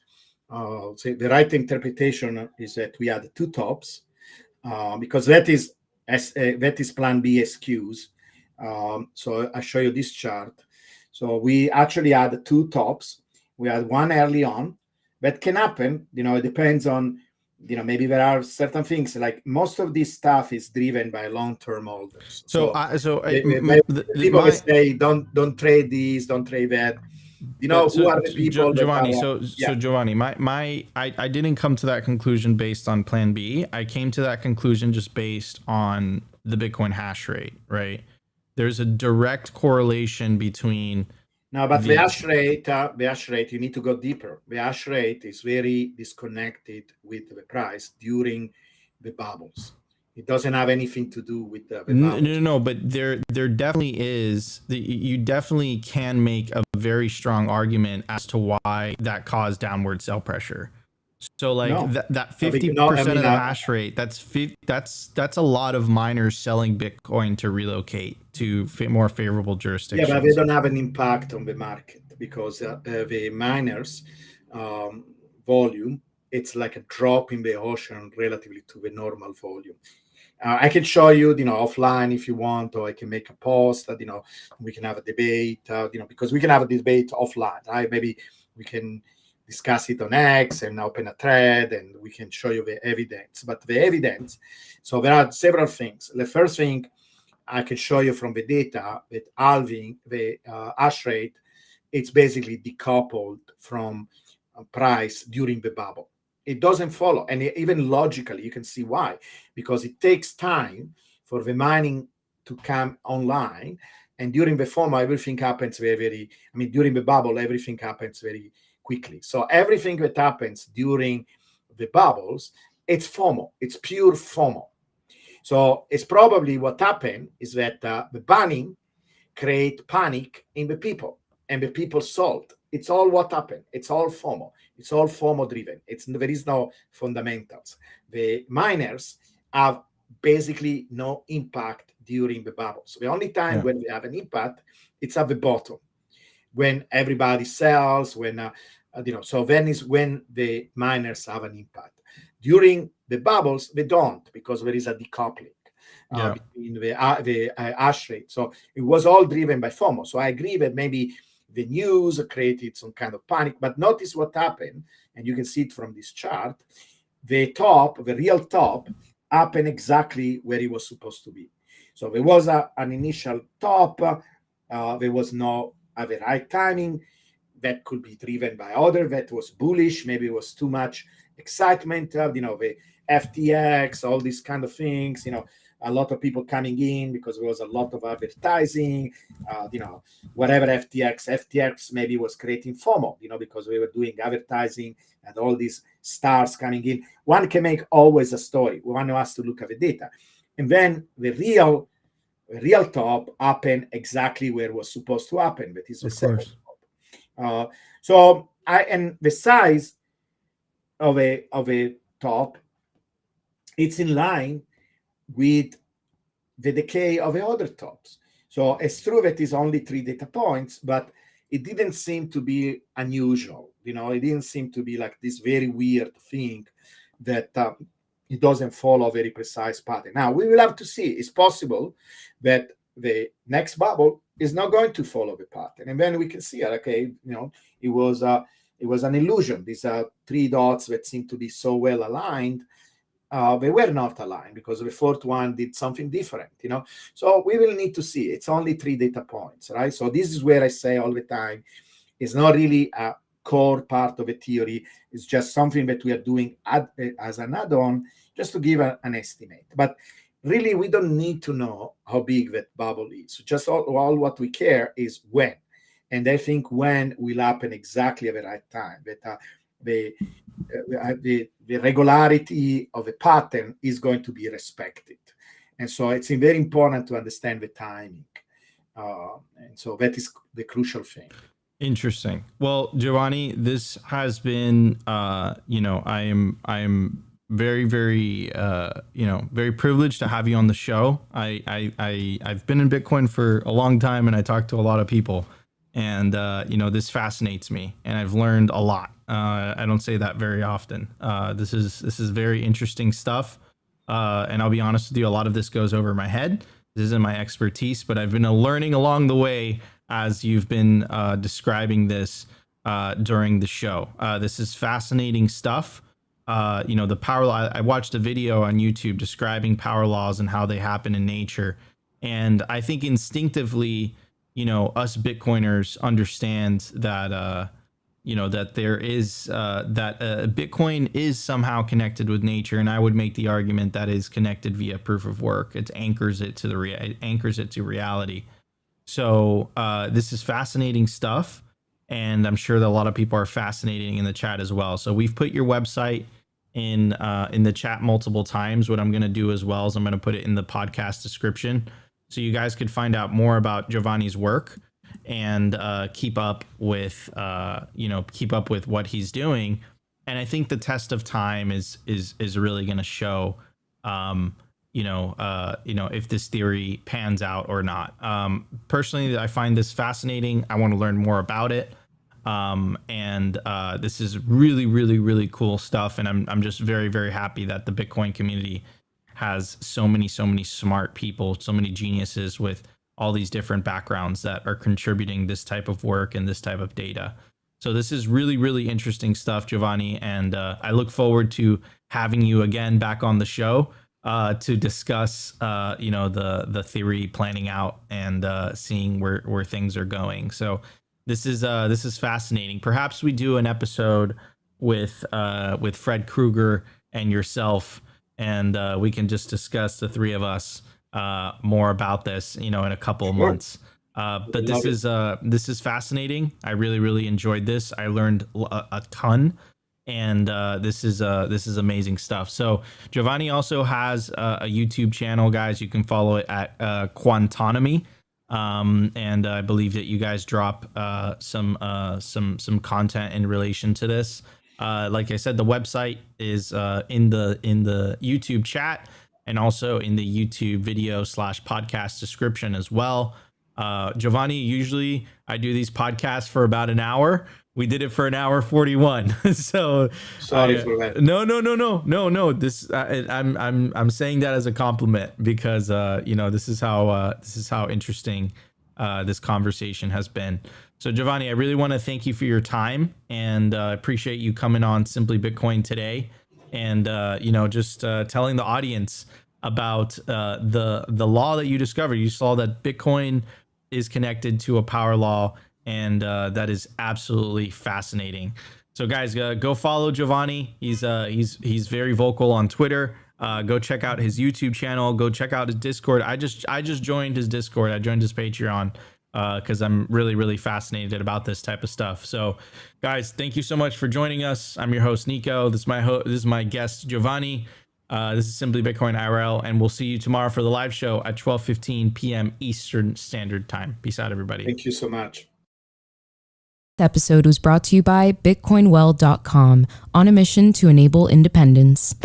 So the right interpretation is that we had two tops, because that is Plan B excuse. So I show you this chart. So we actually had two tops. We had one early on. That can happen. It depends on. Maybe there are certain things, like most of this stuff is driven by long-term holders. People will say, don't trade these, don't trade that. Who are the people? Giovanni, so Giovanni, I didn't come to that conclusion based on Plan B. I came to that conclusion just based on the Bitcoin hash rate, right? There's a direct correlation between. No, but the hash rate, you need to go deeper. The hash rate is very disconnected with the price during the bubbles. It doesn't have anything to do with the No, bubbles. no, no, but there definitely is. You definitely can make a very strong argument as to why that caused downward sell pressure. So like No, that no, 50% of the hash rate, that's a lot of miners selling Bitcoin to relocate to more favorable yeah, jurisdictions. but they don't have an impact on the market because the miners volume, it's like a drop in the ocean relatively to the normal volume. I can show you, offline if you want, or I can make a post that, we can have a debate, because we can have a debate offline, right? Maybe we can discuss it on X and open a thread and we can show you the evidence. But the evidence, so there are several things. The first thing I can show you from the data that halving the hash rate, it's basically decoupled from price during the bubble. It doesn't follow, and even logically, you can see why, because it takes time for the mining to come online, and during the FOMO, everything happens during the bubble, everything happens very quickly. So everything that happens during the bubbles, it's FOMO, it's pure FOMO. So it's probably what happened is that the banning create panic in the people, and the people sold. It's all what happened. It's all FOMO. It's all FOMO driven. There is no fundamentals. The miners have basically no impact during the bubble. So the only time when we have an impact, it's at the bottom, when everybody sells, so then is when the miners have an impact. During the bubbles, they don't, because there is a decoupling between the hash rate. So it was all driven by FOMO. So I agree that maybe the news created some kind of panic, but notice what happened, and you can see it from this chart. The real top, happened exactly where it was supposed to be. So there was an initial top. There was no the right timing. That could be driven by other that was bullish. Maybe it was too much excitement of, the FTX, all these kind of things, a lot of people coming in because there was a lot of advertising, whatever FTX maybe was creating FOMO, because we were doing advertising and all these stars coming in. One can make always a story. One has to look at the data. And then the real top happened exactly where it was supposed to happen, but it's the second top. And the size of a top, it's in line with the decay of the other tops. So it's true that it's only 3 data points, but it didn't seem to be unusual. It didn't seem to be like this very weird thing that it doesn't follow a very precise pattern. Now, we will have to see. It's possible that the next bubble is not going to follow the pattern. And then we can see, okay, it was an illusion. These 3 dots that seem to be so well aligned, they were not aligned because the fourth one did something different, So we will need to see. It's only 3 data points, right? So this is where I say all the time, it's not really a core part of a theory. It's just something that we are doing as an add-on, just to give an estimate. But really, we don't need to know how big that bubble is. Just all what we care is when. And I think when will happen exactly at the right time. That the regularity of the pattern is going to be respected. And so it's very important to understand the timing. And so that is the crucial thing. Interesting. Well, Giovanni, this has been, I am very, very, very privileged to have you on the show. I've been in Bitcoin for a long time, and I talk to a lot of people, and this fascinates me, and I've learned a lot. I don't say that very often. This is very interesting stuff, and I'll be honest with you, a lot of this goes over my head. This isn't my expertise, but I've been learning along the way as you've been describing this during the show. This is fascinating stuff. The power law, I watched a video on YouTube describing power laws and how they happen in nature. And I think instinctively, us Bitcoiners understand that, that there is that Bitcoin is somehow connected with nature. And I would make the argument that is connected via proof of work. It anchors it to reality. So this is fascinating stuff. And I'm sure that a lot of people are fascinating in the chat as well. So we've put your website in the chat multiple times. What I'm going to do as well is I'm going to put it in the podcast description, so you guys could find out more about Giovanni's work and keep up with what he's doing. And I think the test of time is really going to show, if this theory pans out or not. Personally, I find this fascinating. I want to learn more about it. This is really, really, really cool stuff. And I'm just very, very happy that the Bitcoin community has so many smart people, so many geniuses with all these different backgrounds that are contributing this type of work and this type of data. So this is really, really interesting stuff, Giovanni. And I look forward to having you again back on the show to discuss, the theory planning out and seeing where things are going. So this is fascinating. Perhaps we do an episode with Fred Krueger and yourself, and we can just discuss, the three of us, more about this, in a couple of months. But this is fascinating. I really, really enjoyed this. I learned a ton, and this is amazing stuff. So Giovanni also has a YouTube channel, guys. You can follow it at Quantonomy. And I believe that you guys drop some content in relation to this. Like I said, the website is in the YouTube chat, and also in the YouTube video / podcast description as well. Giovanni, usually I do these podcasts for about an hour. We did it for an hour 41. So sorry for that. No. This I'm saying that as a compliment, because this is how interesting this conversation has been. So Giovanni, I really want to thank you for your time, and appreciate you coming on Simply Bitcoin today, and just telling the audience about the law that you discovered. You saw that Bitcoin is connected to a power law, and that is absolutely fascinating. So guys, go follow Giovanni. He's very vocal on Twitter. Go check out his YouTube channel. Go check out his Discord. I just joined his Discord. I joined his Patreon because I'm really, really fascinated about this type of stuff. So guys, thank you so much for joining us. I'm your host, Nico. This is my guest, Giovanni. This is Simply Bitcoin IRL, and we'll see you tomorrow for the live show at 12:15 p.m. Eastern Standard Time. Peace out, everybody. Thank you so much. This episode was brought to you by BitcoinWell.com, on a mission to enable independence.